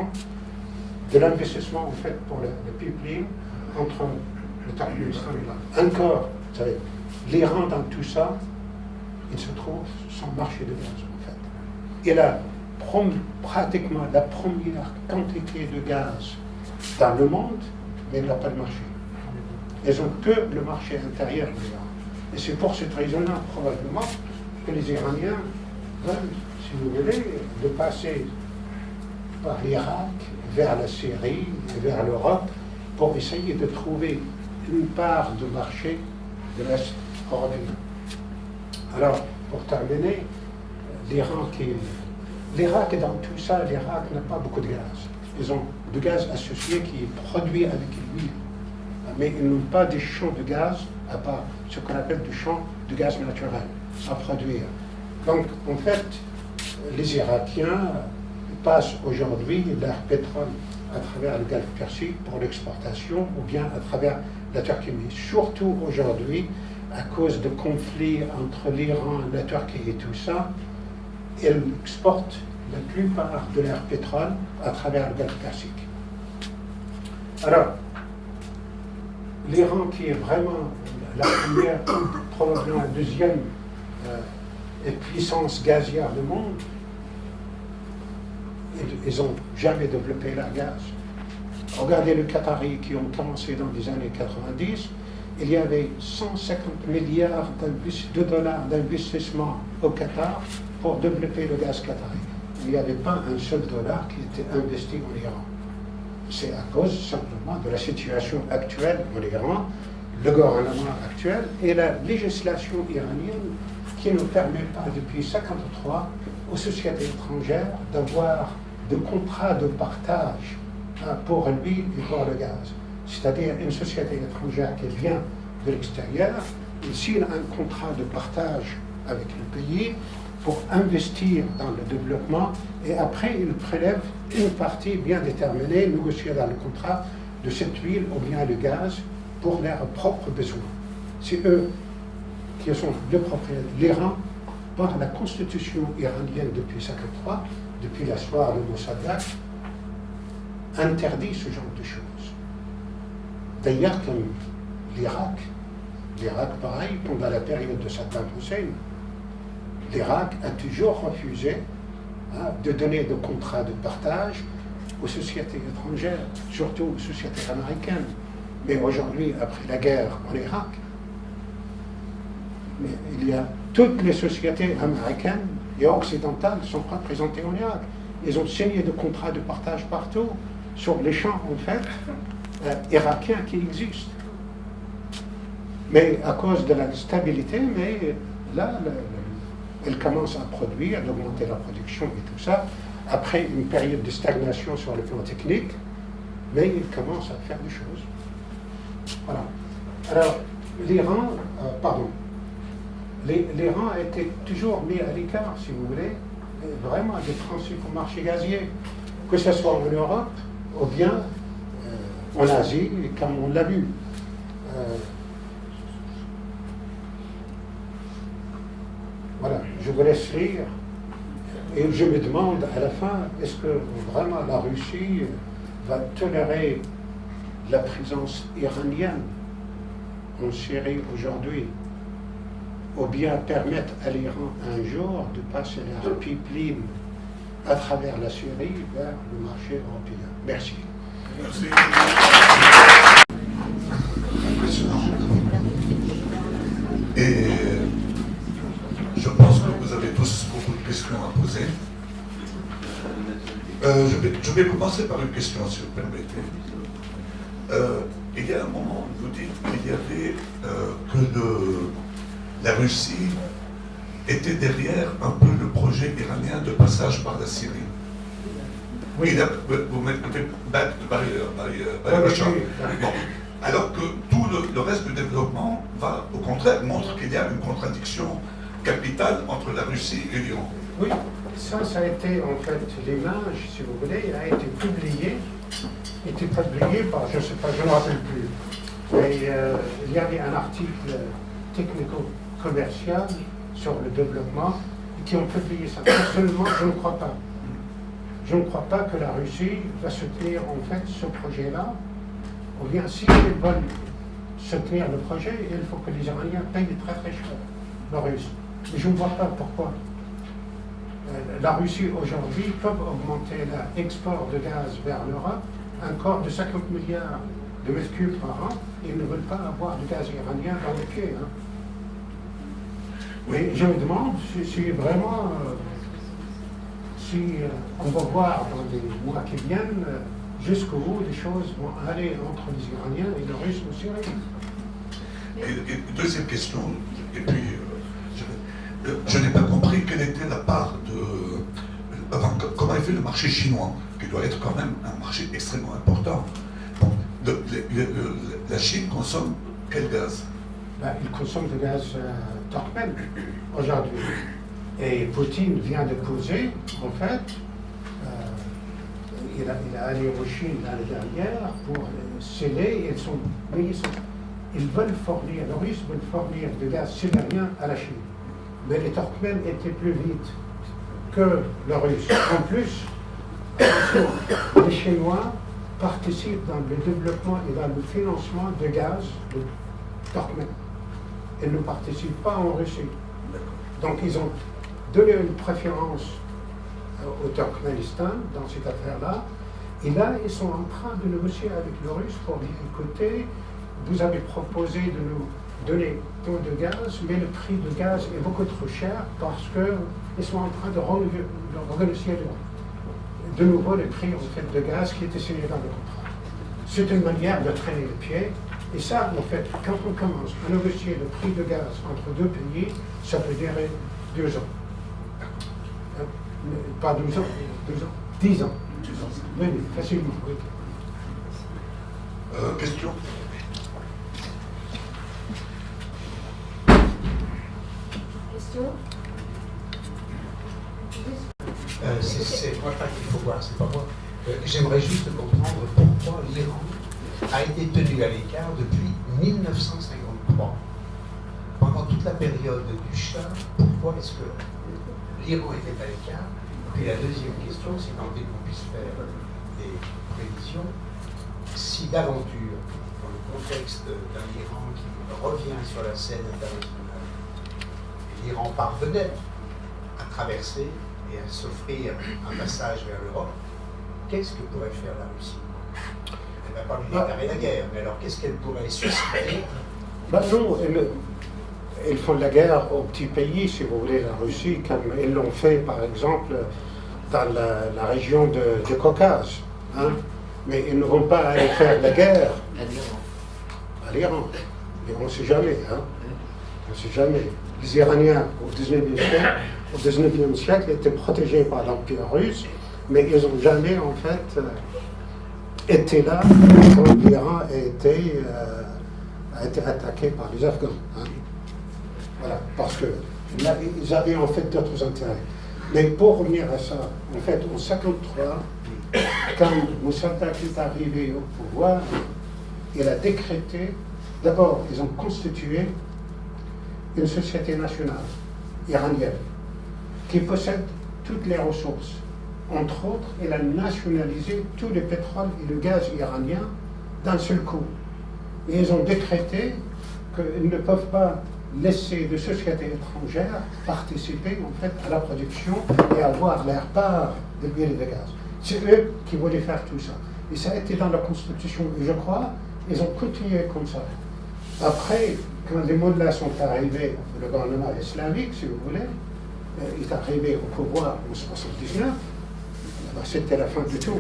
de l'investissement en fait pour le pipeline entre le Turkménistan et l'Inde. Encore, vous savez, l'Iran dans tout ça, il se trouve sans marché de gaz en fait. Et là, pratiquement la première quantité de gaz dans le monde, mais il n'a pas de marché. Ils n'ont que le marché intérieur de l'Iran. Et c'est pour cette raison-là, probablement, que les Iraniens veulent, si vous voulez, de passer par l'Irak, vers la Syrie, et vers l'Europe, pour essayer de trouver une part de marché de l'Est européen. Alors, pour terminer, l'Irak est dans tout ça, l'Irak n'a pas beaucoup de gaz. Ils ont du gaz associé qui est produit avec l'huile. Mais ils n'ont pas des champs de gaz, à part ce qu'on appelle des champs de gaz naturel à produire. Donc, en fait, les Irakiens passent aujourd'hui leur pétrole à travers le Golfe Persique pour l'exportation ou bien à travers la Turquie. Mais surtout aujourd'hui, à cause de conflits entre l'Iran, la Turquie et tout ça, ils exportent la plupart de leur pétrole à travers le Golfe Persique. Alors, l'Iran qui est vraiment la première, probablement la deuxième puissance gazière du monde, ils n'ont jamais développé la gaz. Regardez les Qataris qui ont commencé dans les années 90, il y avait 150 milliards de dollars d'investissement au Qatar pour développer le gaz qatari. Il n'y avait pas un seul dollar qui était investi en Iran. C'est à cause simplement de la situation actuelle en Iran, le gouvernement actuel et la législation iranienne qui ne permet pas depuis 1953 aux sociétés étrangères d'avoir de contrats de partage pour l'huile et pour le gaz. C'est-à-dire une société étrangère qui vient de l'extérieur, il signe un contrat de partage avec le pays pour investir dans le développement et après il prélève une partie bien déterminée, négociée dans le contrat, de cette huile ou bien le gaz pour leurs propres besoins. C'est eux qui sont le propriétaire. L'Iran, par la constitution iranienne depuis 1953, depuis l'histoire de Mossadegh, interdit ce genre de choses. D'ailleurs, comme l'Irak, pareil, pendant la période de Saddam Hussein, l'Irak a toujours refusé de donner de contrats de partage aux sociétés étrangères, surtout aux sociétés américaines. Mais aujourd'hui, après la guerre en Irak, il y a toutes les sociétés américaines et occidentales sont représentées en Irak. Ils ont signé des contrats de partage partout sur les champs, en fait, irakiens qui existent. Mais à cause de la stabilité, mais là, elle commence à produire, d'augmenter la production et tout ça, après une période de stagnation sur le plan technique, mais il commence à faire des choses. Voilà. Alors, l'Iran a été toujours mis à l'écart, si vous voulez, vraiment des principaux marchés gaziers, que ce soit en Europe ou bien en Asie, comme on l'a vu. Voilà, je vous laisse lire. Et je me demande à la fin, est-ce que vraiment la Russie va tolérer la présence iranienne en Syrie aujourd'hui, ou bien permettre à l'Iran un jour de passer leur pipeline à travers la Syrie vers le marché européen. Merci. Merci. Impressionnant. Et je pense que vous avez tous beaucoup de questions à poser. Je vais commencer par une question, si vous permettez. Il y a un moment où vous dites qu'il y avait que la Russie était derrière un peu le projet iranien de passage par la Syrie. Oui, vous mettez back by Russia. Bon. Alors que tout le reste du développement va, au contraire, montre qu'il y a une contradiction capitale entre la Russie et l'Iran. Oui, ça a été en fait l'image, si vous voulez, a été publiée par, je ne sais pas, je ne me rappelle plus. Mais il y avait un article technico-commercial sur le développement qui ont publié ça. Personnellement, je ne crois pas. Je ne crois pas que la Russie va soutenir en fait ce projet-là. Ou bien si ils veulent soutenir le projet, il faut que les Iraniens payent très très cher, le Russe. Mais je ne vois pas pourquoi. La Russie aujourd'hui peut augmenter l'export de gaz vers l'Europe encore de 50 milliards de mètres cubes par an. Ils ne veulent pas avoir de gaz iranien dans les pieds. Hein. Mais je me demande si vraiment, on va voir dans les mois qui viennent jusqu'au bout les choses vont aller entre les Iraniens et les Russes en Syrie. Et deuxième question, et puis je n'ai pas compris quelle était la part comment est fait le marché chinois, qui doit être quand même un marché extrêmement important. Bon, la Chine consomme quel gaz? Il consomme du gaz turkmène aujourd'hui. Et Poutine vient de poser, en fait, il a allé au Chine l'année dernière pour sceller, ils veulent fournir, les Russes veulent fournir du gaz sibérien à la Chine. Mais les Turkmènes étaient plus vite que les Russes. En plus, les Chinois participent dans le développement et dans le financement de gaz de Turkmène. Ils ne participent pas en Russie. Donc ils ont donné une préférence au Turkménistan dans cette affaire-là. Et là, ils sont en train de négocier avec les Russes pour dire, écoutez, vous avez proposé de nous donner tant de gaz, mais le prix du gaz est beaucoup trop cher parce qu'ils sont en train de renégocier de nouveau le prix en fait, de gaz qui était signé dans le contrat. C'est une manière de traîner le pied. Et ça, en fait, quand on commence à négocier le prix de gaz entre deux pays, ça peut durer 2 ans. Pas 12 ans, 2 ans, 10 ans. Oui, facilement, oui. Question? C'est moi qu'il faut voir, c'est pas moi. J'aimerais juste comprendre pourquoi l'Iran a été tenu à l'écart depuis 1953. Pendant toute la période du Shah, pourquoi est-ce que l'Iran était à l'écart? Et la deuxième question, c'est tant qu'on puisse faire des prévisions, si d'aventure, dans le contexte d'un Iran qui revient sur la scène internationale, l'Iran parvenait à traverser et à s'offrir un passage vers l'Europe, qu'est-ce que pourrait faire la Russie? Elle ne va pas lui déclarer la guerre, mais alors qu'est-ce qu'elle pourrait susciter? Non, ils font la guerre aux petits pays, si vous voulez, la Russie, comme ils l'ont fait, par exemple, dans la région du Caucase. Hein? Mais ils ne vont pas aller faire la guerre à l'Iran. Mais on ne sait jamais. Hein? On ne sait jamais. Les Iraniens, au 19e siècle, étaient protégés par l'Empire russe, mais ils n'ont jamais, en fait, été là quand l'Iran a été attaqué par les Afghans. Hein? Voilà, parce que là, ils avaient en fait d'autres intérêts. Mais pour revenir à ça, en fait, en 1953, quand Mossadegh est arrivé au pouvoir, il a décrété, d'abord, ils ont constitué une société nationale iranienne qui possède toutes les ressources. Entre autres, il a nationalisé tout le pétrole et le gaz iranien d'un seul coup. Et ils ont décrété qu'ils ne peuvent pas laisser des sociétés étrangères participer en fait à la production et avoir leur part de l'huile et de gaz. C'est eux qui voulaient faire tout ça. Et ça a été dans la Constitution. Et je crois, ils ont continué comme ça. Après, quand les mollahs sont arrivés, le gouvernement islamique, si vous voulez, est arrivé au pouvoir en 1979, c'était la fin du tout.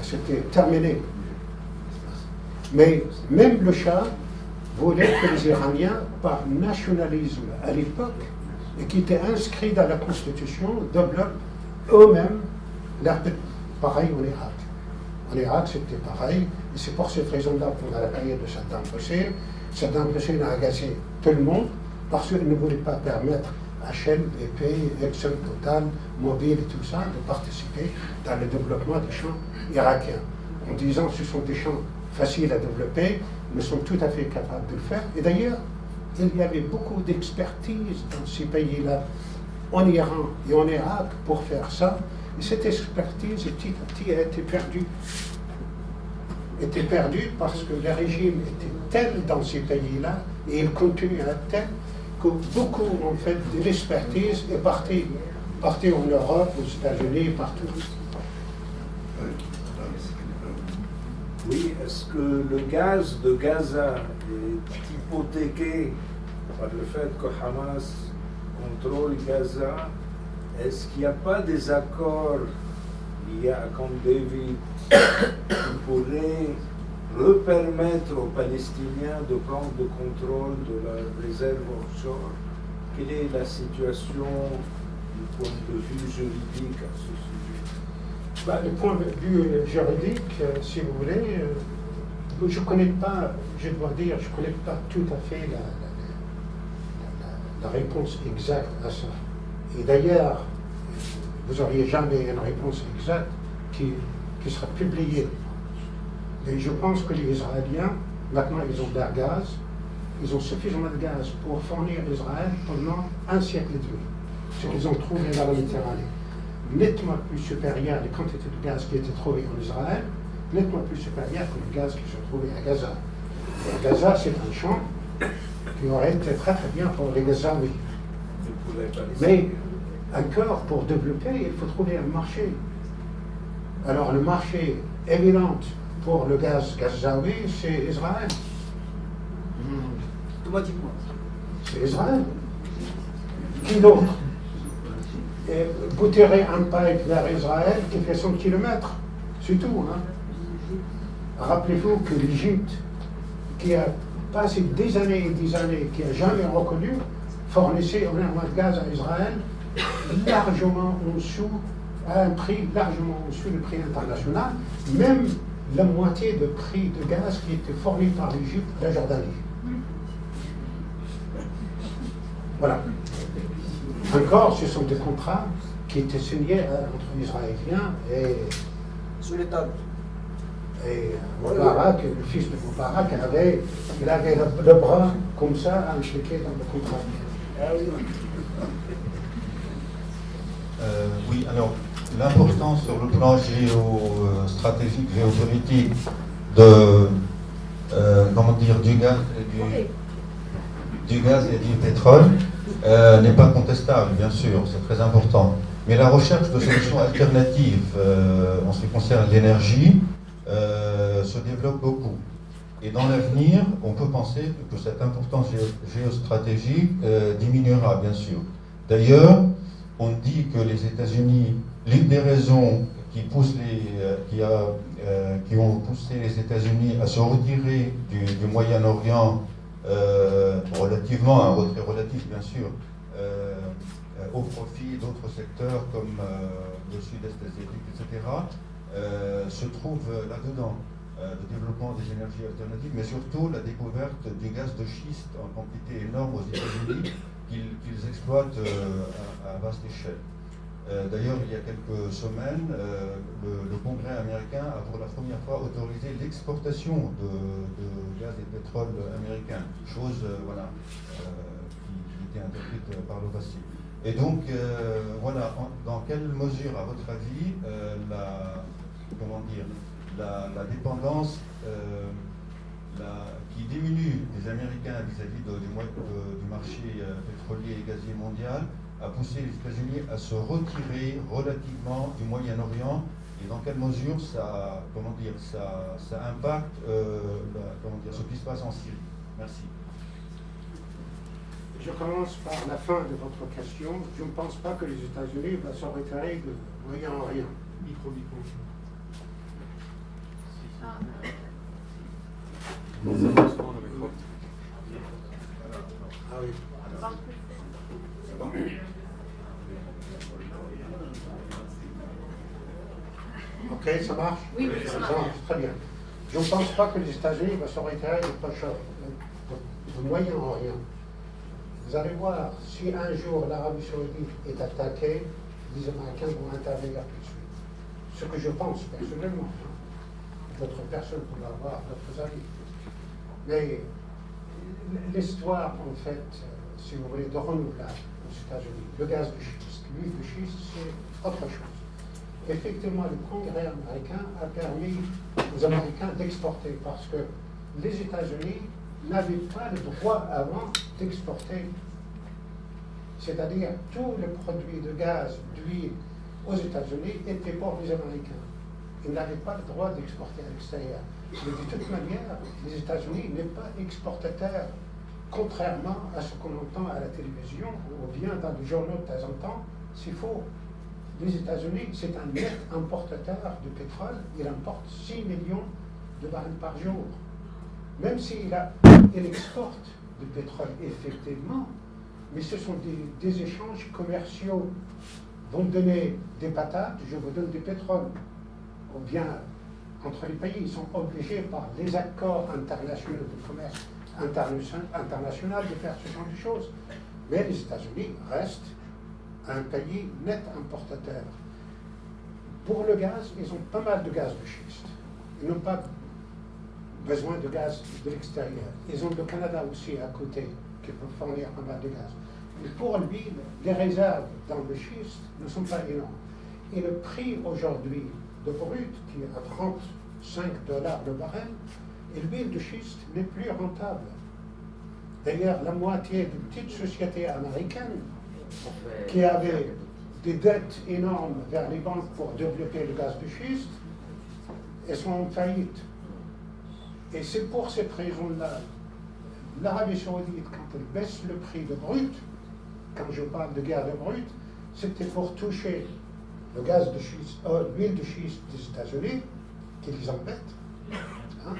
C'était terminé. Mais même le Shah voulait que les Iraniens, par nationalisme à l'époque, et qui était inscrit dans la Constitution, développent eux-mêmes leur... Pareil en Irak. En Irak, c'était pareil. Et c'est pour cette raison-là, pendant la période de Saddam Hussein a agacé tout le monde parce qu'il ne voulait pas permettre à Shell, BP, Exxon, Total, Mobil et tout ça de participer dans le développement des champs irakiens. En disant que ce sont des champs faciles à développer, nous sommes tout à fait capables de le faire. Et d'ailleurs, il y avait beaucoup d'expertise dans ces pays-là, en Iran et en Irak, pour faire ça. Et cette expertise, petit à petit, a été perdue. Était perdue parce que le régime était tel dans ces pays-là, et il continue à être tel, que beaucoup, en fait, de l'expertise est partie en Europe, aux États-Unis, partout. Oui, est-ce que le gaz de Gaza est hypothéqué par le fait que Hamas contrôle Gaza? Est-ce qu'il n'y a pas des accords liés à Camp David qui pourraient repermettre aux Palestiniens de prendre le contrôle de la réserve offshore? Quelle est la situation du point de vue juridique à ce sujet? Du point de vue juridique, si vous voulez, je ne connais pas, je dois dire, je ne connais pas tout à fait la réponse exacte à ça. Et d'ailleurs, vous n'auriez jamais une réponse exacte qui sera publiée. Et je pense que les Israéliens, maintenant, ils ont de la gaz, ils ont suffisamment de gaz pour fournir Israël pendant un siècle et demi. Ce qu'ils ont trouvé dans la Méditerranée, nettement plus supérieur à la quantité de gaz qui était trouvé en Israël, nettement plus supérieur que le gaz qui se trouvait à Gaza. Et à Gaza, c'est un champ qui aurait été très très bien pour les Gazaouis. Mais encore, pour développer, il faut trouver un marché. Alors le marché évident pour le gaz gazaoui, c'est Israël. C'est Israël. Qui d'autre? Et vous tirez un pipe vers Israël qui fait 100 km. C'est tout. Hein? Rappelez-vous que l'Égypte, qui a passé des années et des années, qui n'a jamais reconnu, fournissait énormément de gaz à Israël, largement en dessous, à un prix largement en dessous du prix international, même la moitié du prix de gaz qui était fourni par l'Égypte et la Jordanie. Voilà. Encore, ce sont des contrats qui étaient signés entre les Israéliens et sous les tables. Et Moubarak, le fils de Moubarak, il avait le bras comme ça, impliqué dans le contrat. Oui, alors l'importance sur le plan géostratégique, géopolitique de du gaz et du pétrole n'est pas contestable, bien sûr, c'est très important. Mais la recherche de solutions alternatives en ce qui concerne l'énergie se développe beaucoup. Et dans l'avenir, on peut penser que cette importance géostratégique diminuera, bien sûr. D'ailleurs, on dit que les États-Unis, l'une des raisons qui ont poussé les États-Unis à se retirer du Moyen-Orient, relativement, un retrait relatif bien sûr, au profit d'autres secteurs comme le sud-est asiatique, etc., se trouve là-dedans. Le développement des énergies alternatives, mais surtout la découverte du gaz de schiste en quantité énorme aux États-Unis qu'ils exploitent à vaste échelle. D'ailleurs, il y a quelques semaines, le Congrès américain a pour la première fois autorisé l'exportation de gaz et de pétrole américain, chose qui était interdite par le passé. Et donc, voilà, dans quelle mesure, à votre avis, la dépendance qui diminue des Américains vis-à-vis du marché pétrolier et gazier mondial a poussé les États-Unis à se retirer relativement du Moyen-Orient, et dans quelle mesure ça impacte ce qui se passe en Syrie? Merci. Je commence par la fin de votre question. Je ne pense pas que les États-Unis vont se retirer du Moyen-Orient. Micro. Ah oui. Ok, ça marche? Oui, ça marche. Très bien. Je ne pense pas que les États-Unis vont se retirer du Moyen-Orient. Vous allez voir, si un jour l'Arabie Saoudite est attaquée, les Américains vont intervenir tout de suite. Ce que je pense personnellement. D'autres personnes peuvent avoir d'autres avis. Mais l'histoire, en fait, si vous voulez, de renouvelable aux États-Unis, le gaz de schiste, l'huile de schiste, c'est autre chose. Effectivement, le Congrès américain a permis aux Américains d'exporter parce que les États-Unis n'avaient pas le droit avant d'exporter. C'est-à-dire, tous les produits de gaz, d'huile aux États-Unis étaient pour les Américains. Ils n'avaient pas le droit d'exporter à l'extérieur. Mais de toute manière, les États-Unis n'est pas exportateur, contrairement à ce qu'on entend à la télévision ou bien dans les journaux de temps en temps. C'est faux. Les États-Unis, c'est un net importateur de pétrole. Il importe 6 millions de barils par jour. Même s'il exporte du pétrole, effectivement, mais ce sont des échanges commerciaux. Vous me donnez des patates, je vous donne du pétrole. Ou bien, entre les pays, ils sont obligés par les accords internationaux de commerce international de faire ce genre de choses. Mais les États-Unis restent un pays net importateur. Pour le gaz, ils ont pas mal de gaz de schiste. Ils n'ont pas besoin de gaz de l'extérieur. Ils ont le Canada aussi à côté, qui peut fournir pas mal de gaz. Mais pour l'huile, les réserves dans le schiste ne sont pas énormes. Et le prix aujourd'hui de brut, qui est à 35 $ le baril, et l'huile de schiste n'est plus rentable. D'ailleurs, la moitié de petites sociétés américaines qui avaient des dettes énormes vers les banques pour développer le gaz de schiste, elles sont en faillite. Et c'est pour cette raison-là, l'Arabie Saoudite, quand elle baisse le prix de brut, quand je parle de guerre de brut, c'était pour toucher le gaz de schiste, l'huile de schiste des États-Unis, qui les embête, hein,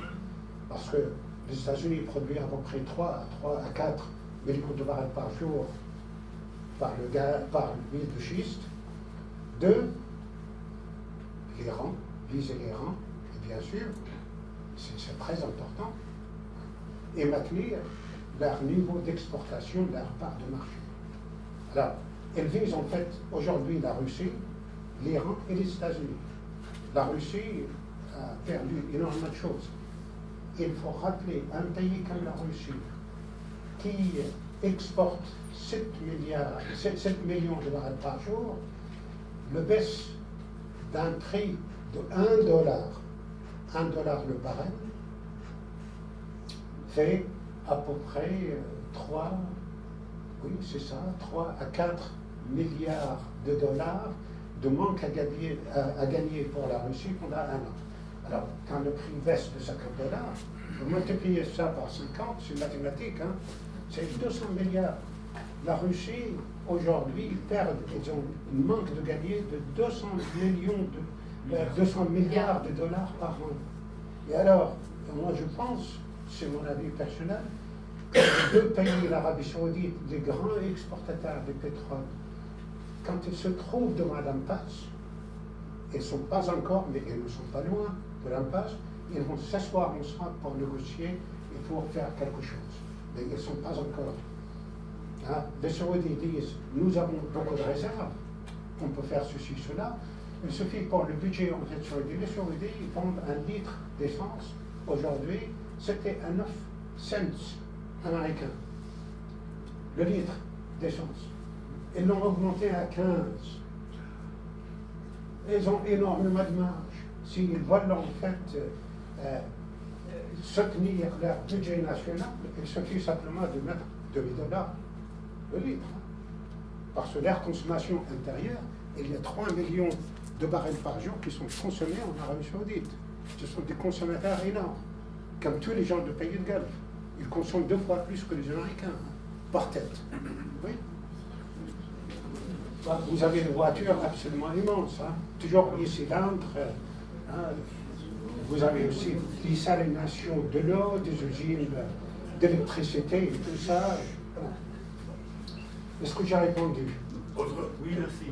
parce que les États-Unis produisent à peu près 3 à 4 millions de barils par jour par l'huile de schiste, de l'Iran, viser l'Iran, et bien sûr, c'est très important, et maintenir leur niveau d'exportation, leur part de marché. Alors, elles visent en fait aujourd'hui la Russie, l'Iran et les États-Unis. La Russie a perdu énormément de choses. Il faut rappeler un pays comme la Russie qui exporte 7 millions de barils par jour, le baisse d'un prix de $1 le baril, fait à peu près 3 à 4 milliards de dollars de manque à gagner pour la Russie pendant un an. Alors, quand le prix baisse de $50, vous multipliez ça par 50, c'est mathématique, hein, c'est 200 milliards. La Russie, aujourd'hui, ils ont un manque de gagner de 200 milliards de dollars par an. Et alors, moi je pense, c'est mon avis personnel, que les deux pays, l'Arabie Saoudite, les grands exportateurs de pétrole, quand ils se trouvent devant l'impasse, ils ne sont pas encore, mais ils ne sont pas loin de l'impasse, ils vont s'asseoir ensemble pour négocier et pour faire quelque chose. Mais ils ne sont pas encore. Hein? Les Saoudiens disent, nous avons beaucoup de réserves, on peut faire ceci, cela. Il suffit pour le budget en fait saoudien. Les Saoudiens vendent 1 litre d'essence. Aujourd'hui, c'était à 9 cents américains. Le litre d'essence. Ils l'ont augmenté à 15. Ils ont énormément de marge. S'ils veulent en fait soutenir leur budget national, il suffit simplement de mettre $2 le litre. Parce que leur consommation intérieure, il y a 3 millions de barils par jour qui sont consommés en Arabie Saoudite. Ce sont des consommateurs énormes, comme tous les gens de pays de Golfe. Ils consomment 2 fois plus que les Américains, par tête. Oui. Vous avez une voiture absolument immense, hein, toujours 8 cylindres. Hein. Vous avez aussi l'essalination de l'eau, des usines d'électricité et tout ça. Est-ce que j'ai répondu? Oui, merci.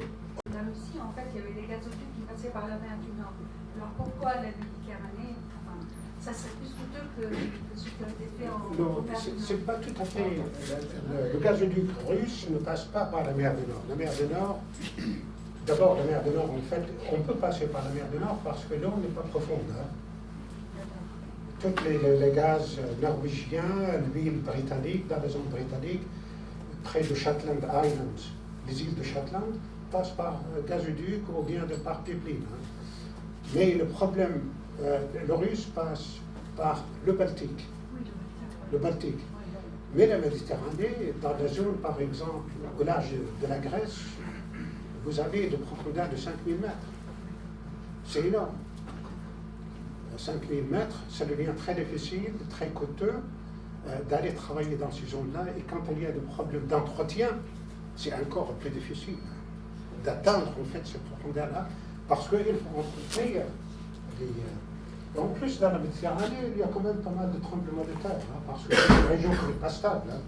La Russie, en fait, il y avait des gazoducs qui passaient par la mer du Nord. Alors pourquoi la Méditerranée, enfin, ça serait plus coûteux que ce qui a été fait en Non, mer du Nord. c'est pas tout à fait. Le gazoduc russe ne passe pas par la mer du Nord. La mer du Nord, d'abord, la mer du Nord, en fait, on peut passer par la mer du Nord parce que l'eau n'est pas profonde. Hein. Tous les gaz norvégiens, l'huile britannique, dans la zone britannique, près de Shetland Islands, les îles de Shetland, passent par gazoduc ou bien par pipeline. Hein. Mais le problème, le russe passe par le Baltique. Le Baltique. Mais la Méditerranée, dans la zone, par exemple, au large de la Grèce, vous avez de profondeur de 5000 mètres. C'est énorme. 5000 mètres, ça devient très difficile, très coûteux d'aller travailler dans ces zones-là. Et quand il y a des problèmes d'entretien, c'est encore plus difficile d'atteindre en fait cette profondeur-là, parce qu'il faut rencontrer en plus, dans la Méditerranée, il y a quand même pas mal de tremblements de terre, hein, parce que c'est une région qui n'est pas stable. Hein.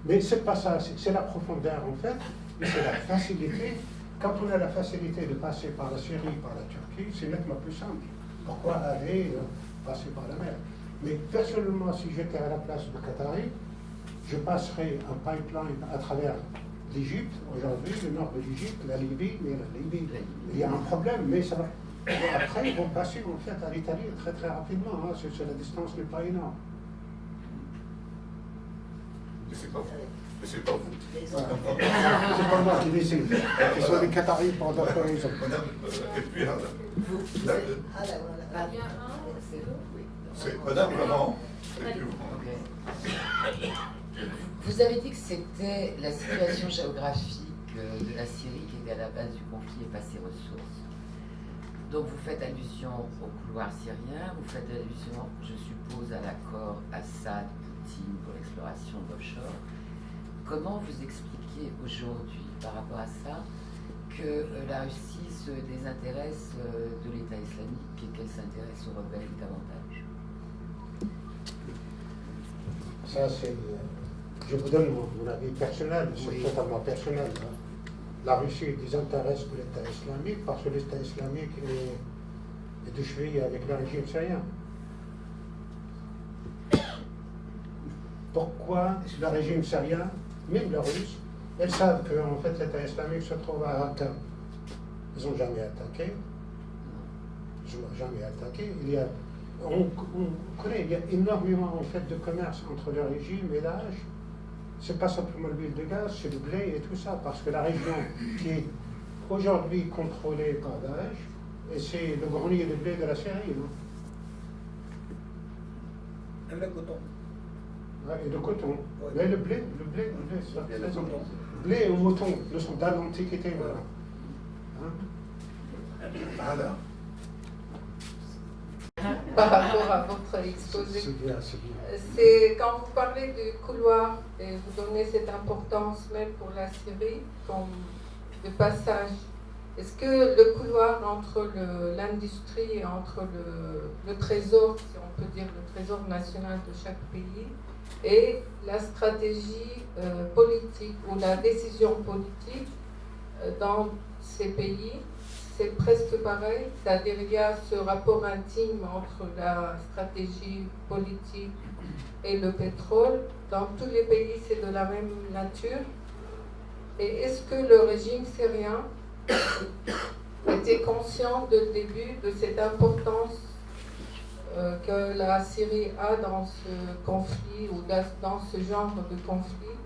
Mais c'est pas ça, c'est la profondeur en fait, et c'est la facilité. Quand on a la facilité de passer par la Syrie, par la Turquie, c'est nettement plus simple. Pourquoi aller passer par la mer? Mais personnellement, si j'étais à la place de Qatari, je passerais un pipeline à travers l'Égypte, aujourd'hui, le nord de l'Égypte, la Libye, mais la Libye, il y a un problème, mais ça va. Et après, ils vont passer en fait à l'Italie très très rapidement, hein, la distance n'est pas énorme. Mais c'est pas vous. Mais c'est pas vous. C'est pas moi qui décide. Ce sont les Qataris pour d'autres raisons. Madame, et puis, c'est Madame Laurent, et puis vous. Vous avez dit que c'était la situation géographique de la Syrie qui était à la base du conflit et pas ses ressources. Donc vous faites allusion au couloir syrien, vous faites allusion, je suppose, à l'accord Assad-Poutine pour l'exploration de l'offshore. Comment vous expliquez aujourd'hui, par rapport à ça, que la Russie se désintéresse de l'État islamique et qu'elle s'intéresse aux rebelles davantage? Ça, c'est. Je vous donne mon avis personnel, c'est Oui. totalement personnel. Hein. La Russie désintéresse de l'État islamique parce que l'État islamique est de cheville avec le régime syrien. Pourquoi le régime syrien, même les Russes, ils savent que en fait, l'État islamique se trouve à Raqqa. Ils n'ont jamais attaqué. Ils n'ont jamais attaqué. On connaît, il y a énormément en fait, de commerce entre le régime et Daesh. Ce n'est pas simplement l'huile de gaz, c'est le blé et tout ça, parce que la région qui est aujourd'hui contrôlée par Daesh, et c'est le grenier de blé de la Syrie. Non? Et le coton. Ouais, et le coton. Ouais. Mais le blé, c'est la raison. Blé et mouton, nous sommes dans l'Antiquité. Voilà. Hein? Voilà. Par rapport à votre exposé, C'est bien, c'est bien. c'est quand vous parlez du couloir et vous donnez cette importance même pour la Syrie comme de passage, est-ce que le couloir entre l'industrie, entre le trésor, si on peut dire le trésor national de chaque pays, et la stratégie politique ou la décision politique dans ces pays, c'est presque pareil, c'est-à-dire il y a ce rapport intime entre la stratégie politique et le pétrole. Dans tous les pays, c'est de la même nature. Et est-ce que le régime syrien était conscient dès le début de cette importance que la Syrie a dans ce conflit ou dans ce genre de conflit?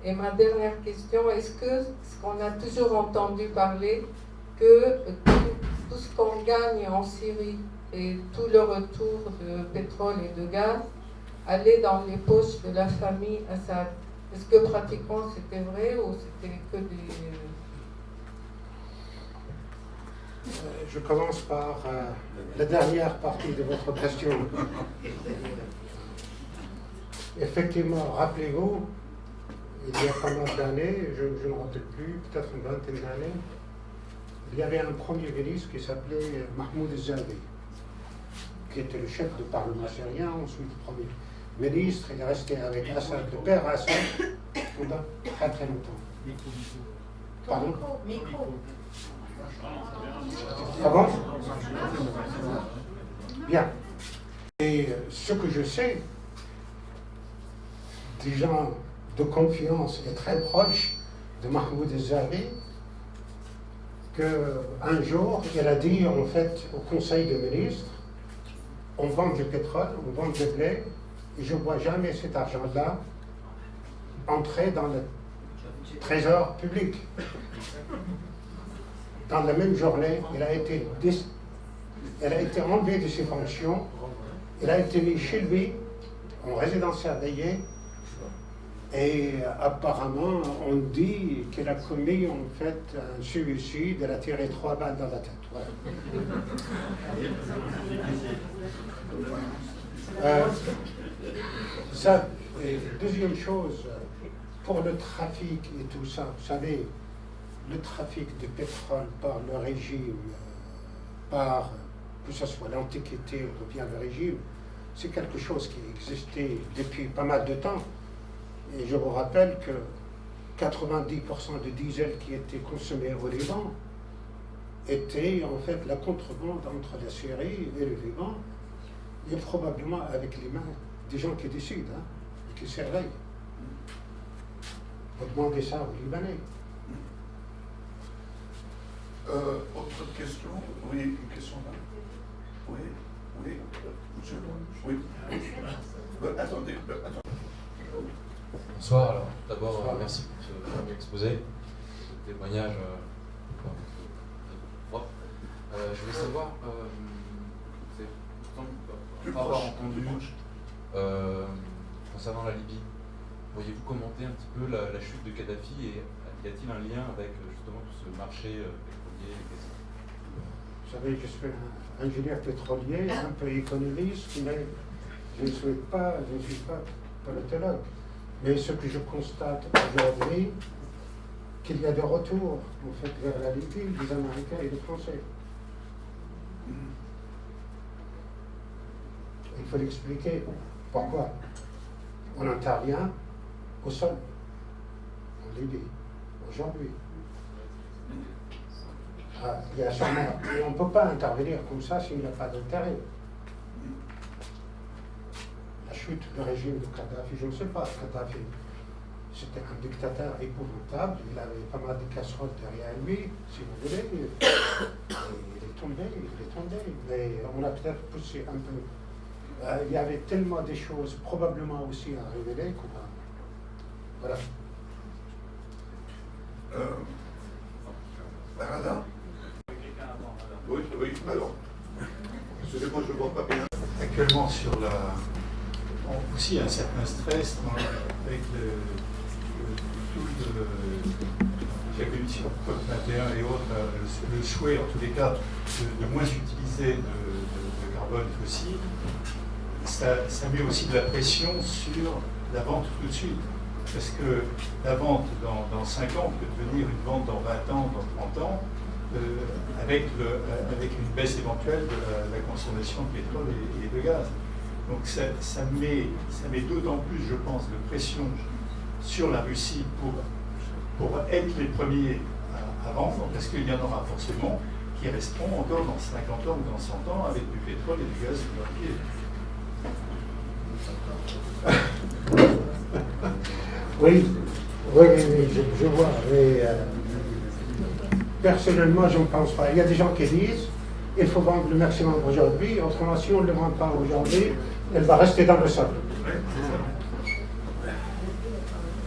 Et ma dernière question, est-ce que ce qu'on a toujours entendu parler, que tout ce qu'on gagne en Syrie et tout le retour de pétrole et de gaz allait dans les poches de la famille Assad? Est-ce que pratiquement c'était vrai ou c'était que des... Je commence par la dernière partie de votre question. Effectivement, rappelez-vous, il y a pas mal d'années, je ne me rappelle plus, peut-être une vingtaine d'années, il y avait un premier ministre qui s'appelait Mahmoud Zabi, qui était le chef du Parlement syrien, ensuite le premier ministre. Il est resté avec Assad, le père Assad, pendant très très longtemps. Pardon? Comment? Bien. Et ce que je sais, des gens de confiance et très proches de Mahmoud Zabi, qu'un jour, il a dit en fait au Conseil des ministres, on vend du pétrole, on vend du blé, et je ne vois jamais cet argent-là entrer dans le trésor public. Dans la même journée, il a été enlevé de ses fonctions, il a été mis chez lui, en résidence surveillée, et apparemment, on dit qu'il a commis en fait un suicide, il a tiré 3 balles dans la tête. Voilà. Ça, et deuxième chose, pour le trafic et tout ça, vous savez, le trafic de pétrole par le régime, par que ce soit l'Antiquité ou bien le régime, c'est quelque chose qui existait depuis pas mal de temps. Et je vous rappelle que 90% du diesel qui était consommé au Liban était en fait la contrebande entre la Syrie et le Liban, et probablement avec les mains des gens qui décident, hein, et qui surveillent. Vous demandez ça aux Libanais. Autre question? Oui, une question là. Oui, oui, monsieur. Oui. Attendez. Bonsoir, alors d'abord merci pour ce premier exposé, ce témoignage propre. Je voulais savoir, c'est pas avoir entendu concernant la Libye, pourriez-vous commenter un petit peu la chute de Kadhafi et y a-t-il un lien avec justement tout ce marché pétrolier et gaz? Vous savez, je suis un ingénieur pétrolier, un peu économiste, mais je ne suis pas politologue. Mais ce que je constate aujourd'hui, qu'il y a des retours en fait, vers la Libye, des Américains et des Français. Il faut l'expliquer. Pourquoi? On intervient au sol, en Libye, aujourd'hui. Il y a sûrement, et on ne peut pas intervenir comme ça s'il n'y a pas d'intérêt. La chute du régime de Kadhafi, je ne sais pas, Kadhafi, c'était un dictateur épouvantable, il avait pas mal de casseroles derrière lui, si vous voulez, il est tombé, mais on a peut-être poussé un peu. Il y avait tellement de choses probablement aussi à révéler qu'on va... Voilà. Barada? Oui, alors. Excusez-moi, je ne vois pas bien. Actuellement, sur la... aussi, il y a un certain stress avec tout la commission COP21 et autres, le souhait, en tous les cas, de moins utiliser de carbone fossile. Ça met aussi de la pression sur la vente tout de suite. Parce que la vente dans 5 ans peut devenir une vente dans 20 ans, dans 30 ans, avec une baisse éventuelle de la consommation de pétrole et de gaz. Donc ça met d'autant plus, je pense, de pression sur la Russie pour être les premiers à vendre, parce qu'il y en aura forcément qui resteront encore dans 50 ans ou dans 100 ans avec du pétrole et du gaz sur leur pied. Oui, je vois. Mais, personnellement, je ne pense pas. Il y a des gens qui disent il faut vendre le maximum aujourd'hui, autrement, si on ne le vend pas aujourd'hui, elle va rester dans le sol.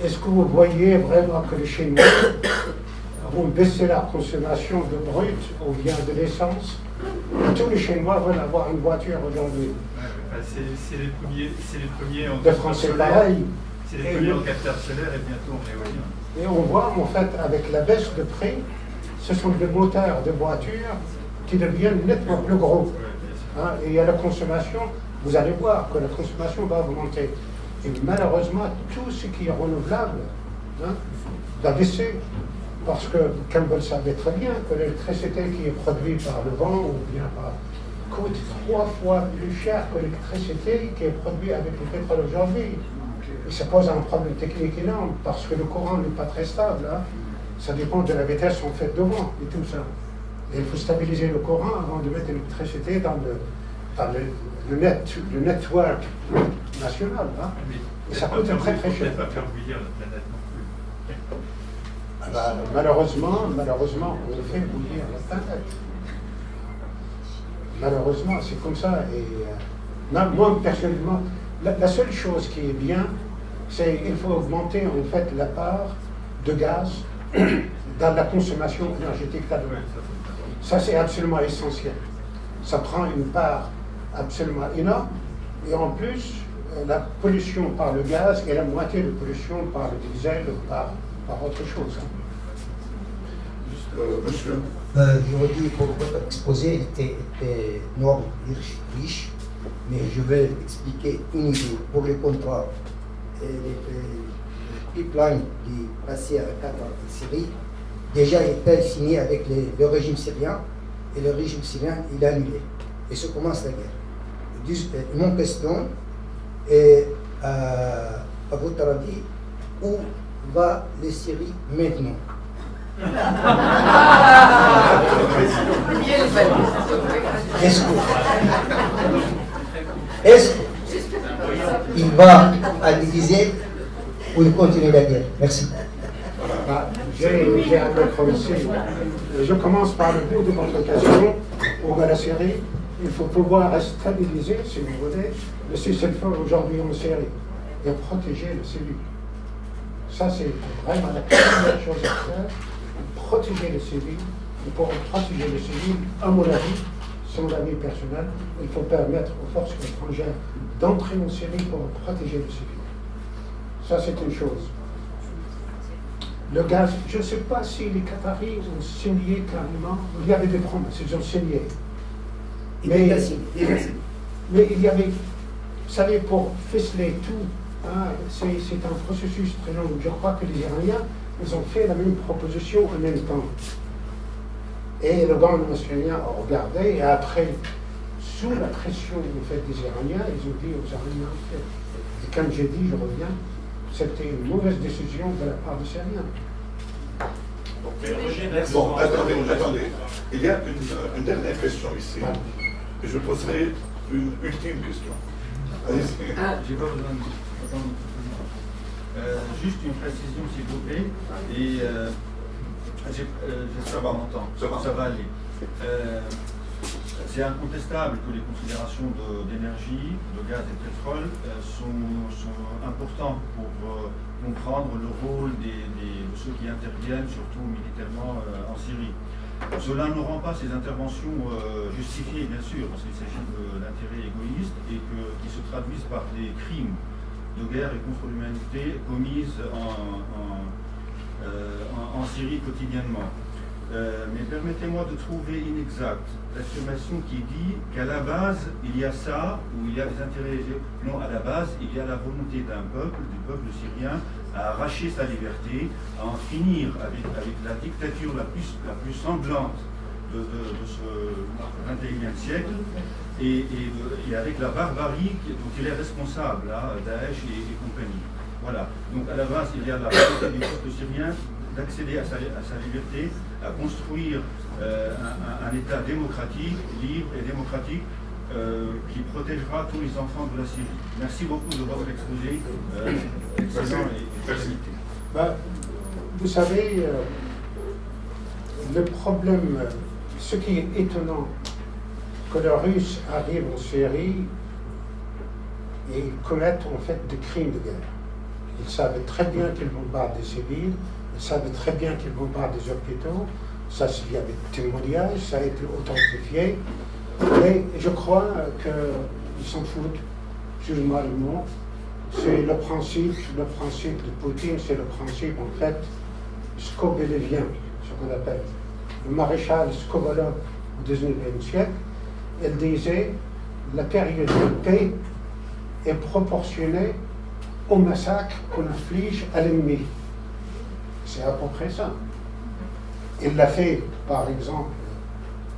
Est-ce que vous voyez vraiment que les Chinois vont baisser leur consommation de brut ou bien de l'essence? Tous les Chinois veulent avoir une voiture aujourd'hui. C'est les premiers en Les Français, pareil. C'est les premiers en capteurs solaires et bientôt en éolien. Et on voit en fait avec la baisse de prix, ce sont des moteurs de voitures qui deviennent nettement plus gros. Hein, et il y a la consommation, vous allez voir que la consommation va augmenter. Et malheureusement, tout ce qui est renouvelable hein, d'abaisser. Parce que Campbell savait très bien que l'électricité qui est produite par le vent ou bien coûte 3 fois plus cher que l'électricité qui est produite avec le pétrole aujourd'hui. Et ça pose un problème technique énorme parce que le courant n'est pas très stable. Hein. Ça dépend de la vitesse en fait de vent et tout ça. Et il faut stabiliser le courant avant de mettre l'électricité dans le network national. Hein. Et ça coûte très très cher. Pas faire bouillir la planète non plus. Bah, malheureusement, on fait bouillir la planète. Malheureusement, c'est comme ça. Et moi, personnellement, la seule chose qui est bien, c'est qu'il faut augmenter en fait la part de gaz dans la consommation énergétique d'abord. Ça, c'est absolument essentiel. Ça prend une part absolument énorme. Et en plus, la pollution par le gaz est la moitié de pollution par le diesel ou par autre chose. Monsieur. J'aurais dit que votre exposé était noble, riche, mais je vais expliquer une idée. Pour les contrats et les pipelines qui passaient à Qatar et Syrie, déjà étaient signés avec le régime syrien, et le régime syrien, il a annulé. Et ça commence la guerre. Mon question est, à votre avis, où va la Syrie maintenant? Est-ce qu'il va à diviser ou il continue la guerre? Merci. J'ai un autre aussi. Je commence par le bout de votre question. Pour la Syrie, il faut pouvoir stabiliser, si vous voulez, le cessez-le-feu aujourd'hui en Syrie et protéger le civil. Ça, c'est vraiment la première chose à faire. Protéger les civils. Et pour protéger les civils, à mon avis, son avis personnel, il faut permettre aux forces étrangères d'entrer en Syrie pour protéger les civils. Ça, c'est une chose. Le gaz, je ne sais pas si les Qataris ont signé carrément. Il y avait des promesses, ils ont signé. Mais il y avait, vous savez, pour ficeler tout, hein, c'est un processus très long. Je crois que les Iraniens, ils ont fait la même proposition en même temps. Et le gouvernement syrien a regardé, et après, sous la pression en fait, des Iraniens, ils ont dit aux Iraniens, en fait, et comme j'ai dit, je reviens, c'était une mauvaise décision de la part des Syriens. Bon, attendez. Il y a une dernière question ici. Et je poserai une ultime question. Allez-y. J'ai pas besoin de... juste une précision, s'il vous plaît. Et j'espère qu'on m'entend. Ça va aller. C'est incontestable que les considérations d'énergie, de gaz et de pétrole sont importantes pour comprendre le rôle de ceux qui interviennent, surtout militairement en Syrie. Cela ne rend pas ces interventions justifiées, bien sûr, parce qu'il s'agit d'intérêts égoïstes et qui se traduisent par des crimes de guerre et contre l'humanité commises en Syrie quotidiennement. Mais permettez-moi de trouver inexacte l'affirmation qui dit qu'à la base, il y a ça, ou il y a des intérêts... Non, à la base, il y a la volonté du peuple syrien, à arracher sa liberté, à en finir avec la dictature la plus sanglante de ce 21e siècle, et avec la barbarie dont il est responsable, là, Daesh et compagnie. Voilà. Donc à la base, il y a la volonté du peuple syrien d'accéder à sa liberté, à construire un État démocratique, libre et démocratique, qui protégera tous les enfants de la Syrie. Merci beaucoup de votre exposé, excellent et qualité. Vous savez, le problème, ce qui est étonnant, que les Russes arrivent en Syrie et ils commettent en fait des crimes de guerre. Ils savaient très bien qu'ils bombardent des civils, ils savaient très bien qu'ils bombardent des hôpitaux. Ça, il y avait des témoignages, ça a été authentifié. Mais je crois qu'ils s'en foutent, excusez-moi le mot. C'est le principe de Poutine, c'est le principe en fait skobelevien, ce qu'on appelle. Le maréchal Skobalov au XIXe siècle, elle disait la période de paix est proportionnée au massacre qu'on inflige à l'ennemi. C'est à peu près ça. Il l'a fait, par exemple,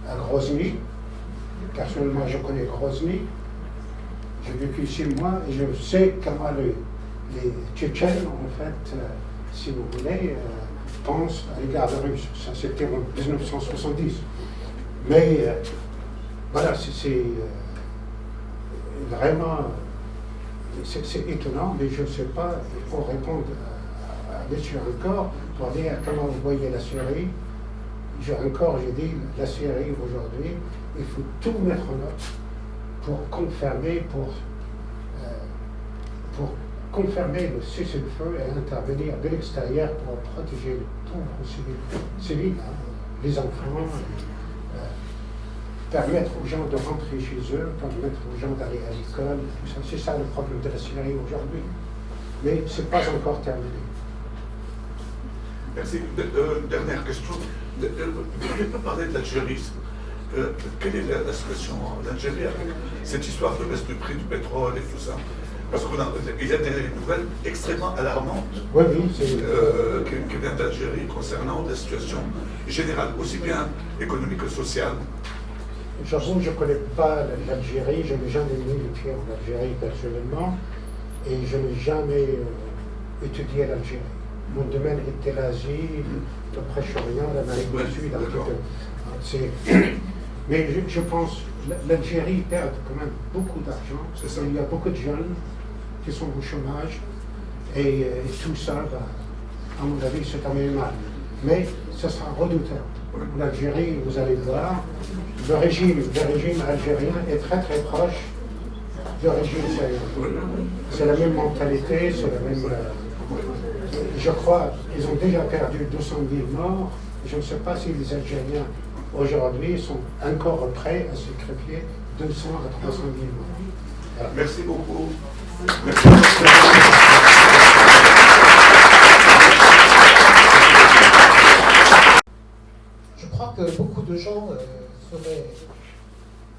à Grozny. Personnellement, je connais Grozny. J'ai vécu 6 mois et je sais comment les Tchétchènes, en fait, si vous voulez, pensent à l'égard des Russes. Ça, c'était en 1970. Mais voilà, c'est vraiment, c'est étonnant, mais je ne sais pas, il faut répondre à M. Encore pour dire comment vous voyez la Syrie. J'ai dit, la Syrie aujourd'hui, il faut tout mettre en œuvre pour confirmer le cessez-le-feu et intervenir de l'extérieur pour protéger les pauvres civils, hein, les enfants, permettre aux gens de rentrer chez eux, permettre aux gens d'aller à l'école, tout ça. C'est ça le problème de la Syrie aujourd'hui. Mais ce n'est pas encore terminé. Merci. Dernière question. Vous n'avez pas parlé de l'Algérie. Quelle est la situation en Algérie avec cette histoire de baisse du prix du pétrole et tout ça? Parce qu'il y a des nouvelles extrêmement alarmantes qui viennent d'Algérie concernant la situation générale, aussi bien économique que sociale. J'avoue, je ne connais pas l'Algérie, je n'ai jamais mis les pieds en Algérie personnellement, et je n'ai jamais étudié l'Algérie. Mon domaine était l'Asie, le Proche-Orient, l'Amérique du Sud, un petit peu. Mais je pense que l'Algérie perd quand même beaucoup d'argent. Il y a beaucoup de jeunes qui sont au chômage, et tout ça, à mon avis, se termine mal. Mais ce sera redoutable. L'Algérie, vous allez voir, le régime algérien est très très proche du régime syrien. C'est la même mentalité, c'est la même... je crois qu'ils ont déjà perdu 200 000 morts. Je ne sais pas si les Algériens aujourd'hui sont encore prêts à sacrifier 200 à 300 000 morts. Voilà. Merci beaucoup. Merci. Je crois que beaucoup de gens seraient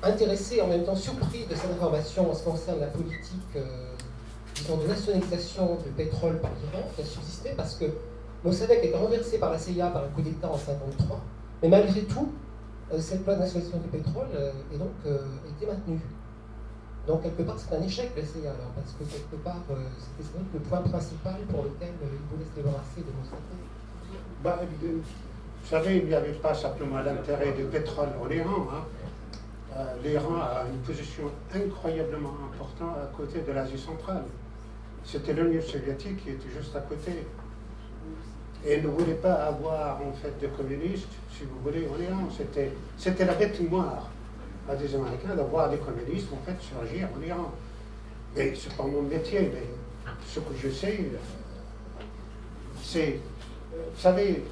intéressés et en même temps surpris de cette information en ce qui concerne la politique disons, de nationalisation du pétrole par l'Iran qui a subsisté, parce que Mossadegh a été renversé par la CIA par un coup d'État en 1953, mais malgré tout, cette loi de nationalisation du pétrole est donc été maintenue. Donc quelque part c'est un échec de la CIA alors, parce que quelque part c'était sans doute le point principal pour lequel il voulait se débarrasser de Mossadegh. Vous savez, il n'y avait pas simplement l'intérêt du pétrole en Iran. Hein. L'Iran a une position incroyablement importante à côté de l'Asie centrale. C'était l'Union soviétique qui était juste à côté. Et ne voulait pas avoir en fait de communistes, si vous voulez, en Iran. C'était la bête noire à des Américains d'avoir des communistes en fait surgir en Iran. Mais c'est pas mon métier, mais ce que je sais, c'est, vous savez,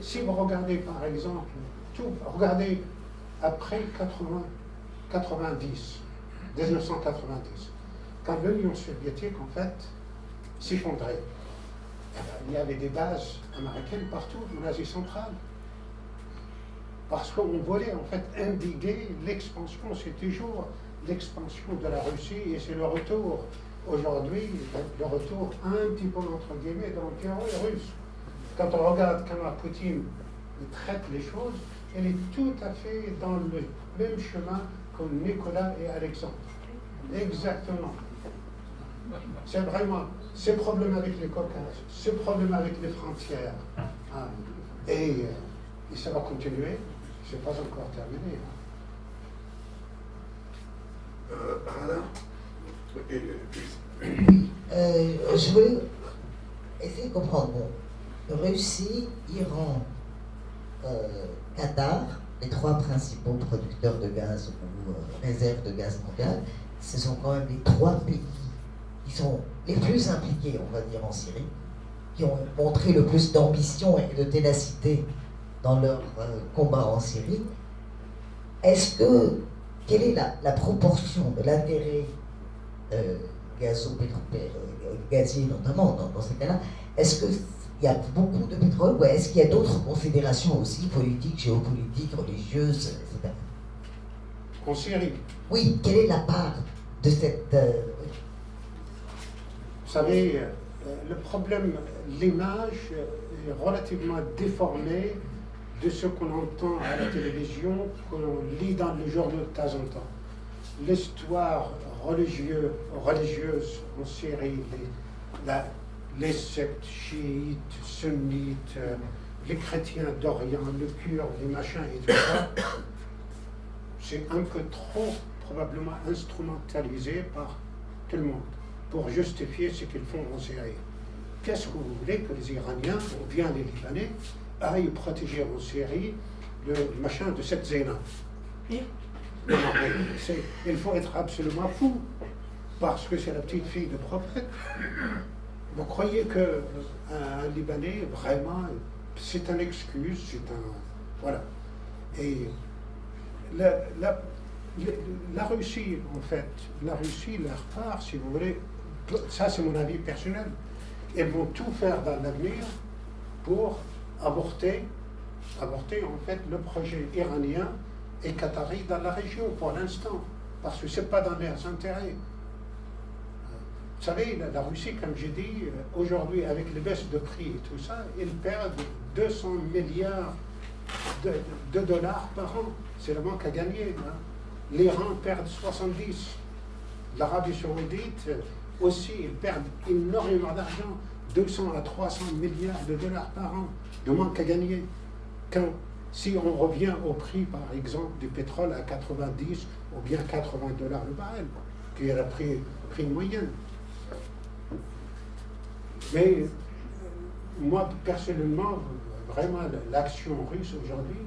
si vous regardez par exemple, regardez après 1990, quand l'Union soviétique en fait s'effondrait, il y avait des bases américaines partout en Asie centrale. Parce qu'on voulait en fait indiguer l'expansion, c'est toujours l'expansion de la Russie et c'est le retour, aujourd'hui, le retour un petit peu entre guillemets de l'Empire russe. Quand on regarde comment Poutine traite les choses, elle est tout à fait dans le même chemin comme Nicolas et Alexandre. Exactement. C'est vraiment ces problèmes avec les Caucases, ces problèmes avec les frontières. Hein. Et ça va continuer, c'est pas encore terminé. Je voulais essayer de comprendre. Russie, Iran, Qatar, les 3 principaux producteurs de gaz ou réserves de gaz mondial, ce sont quand même les 3 pays qui sont les plus impliqués, on va dire, en Syrie, qui ont montré le plus d'ambition et de ténacité dans leur combat en Syrie. Quelle est la proportion de l'intérêt gazier notamment dans ces cas-là? Est-ce qu'il y a beaucoup de pétrole ou est-ce qu'il y a d'autres considérations aussi, politiques, géopolitiques, religieuses, etc. En Syrie? Oui, quelle est la part de cette... Vous savez, le problème, l'image est relativement déformée de ce qu'on entend à la télévision, qu'on lit dans les journaux de temps en temps. L'histoire religieuse en Syrie, les sectes chiites, sunnites, les chrétiens d'Orient, le Kurde, les machins et tout ça, c'est un peu trop probablement instrumentalisé par tout le monde pour justifier ce qu'ils font en Syrie. Qu'est-ce que vous voulez que les Iraniens ou bien les Libanais aillent protéger en Syrie le machin de cette Zéna? Non, il faut être absolument fou, parce que c'est la petite fille du prophète. Vous croyez qu'un Libanais, vraiment, c'est une excuse, c'est un... Voilà. Et la Russie, en fait, la Russie, leur part, si vous voulez, ça c'est mon avis personnel, ils vont tout faire dans l'avenir pour avorter en fait le projet iranien et qatari dans la région pour l'instant, parce que ce n'est pas dans leurs intérêts. Vous savez, la Russie, comme j'ai dit, aujourd'hui, avec les baisses de prix et tout ça, ils perdent 200 milliards de dollars par an. C'est le manque à gagner. Hein. L'Iran perd 70. L'Arabie saoudite aussi, ils perdent énormément d'argent, 200 à 300 milliards de dollars par an de manque à gagner. Si on revient au prix, par exemple, du pétrole à 90 ou bien 80 dollars le baril, qui est le prix moyen. Mais moi, personnellement, vraiment, l'action russe aujourd'hui,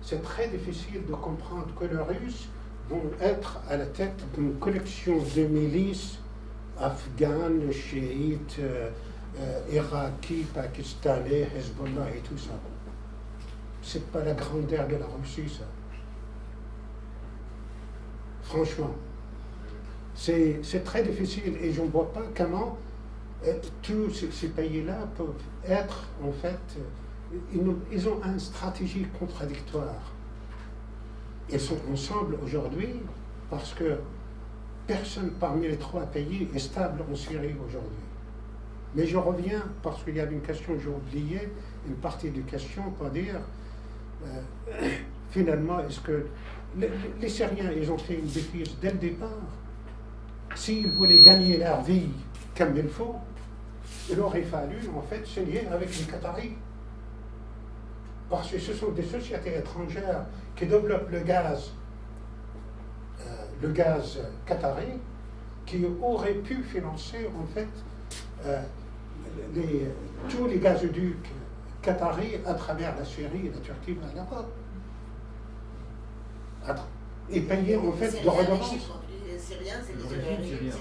c'est très difficile de comprendre que les Russes vont être à la tête d'une collection de milices afghanes, chiites, irakies, pakistanais, Hezbollah et tout ça. C'est pas la grandeur de la Russie, ça. Franchement. C'est très difficile et je ne vois pas comment tous ces pays-là peuvent être, en fait, ils ont une stratégie contradictoire. Ils sont ensemble aujourd'hui parce que personne parmi les trois pays est stable en Syrie aujourd'hui. Mais je reviens, parce qu'il y avait une question, j'ai oublié une partie de question pour dire, finalement, est-ce que les Syriens, ils ont fait une bêtise dès le départ? S'ils voulaient gagner leur vie comme il faut, il aurait fallu, en fait, se lier avec les Qataris. Parce que ce sont des sociétés étrangères qui développent le gaz qatari, qui auraient pu financer, en fait, tous les gazoducs qataris à travers la Syrie, la Turquie, l'Europe. Et payer, en fait, de redevances. Les Syriens, c'est les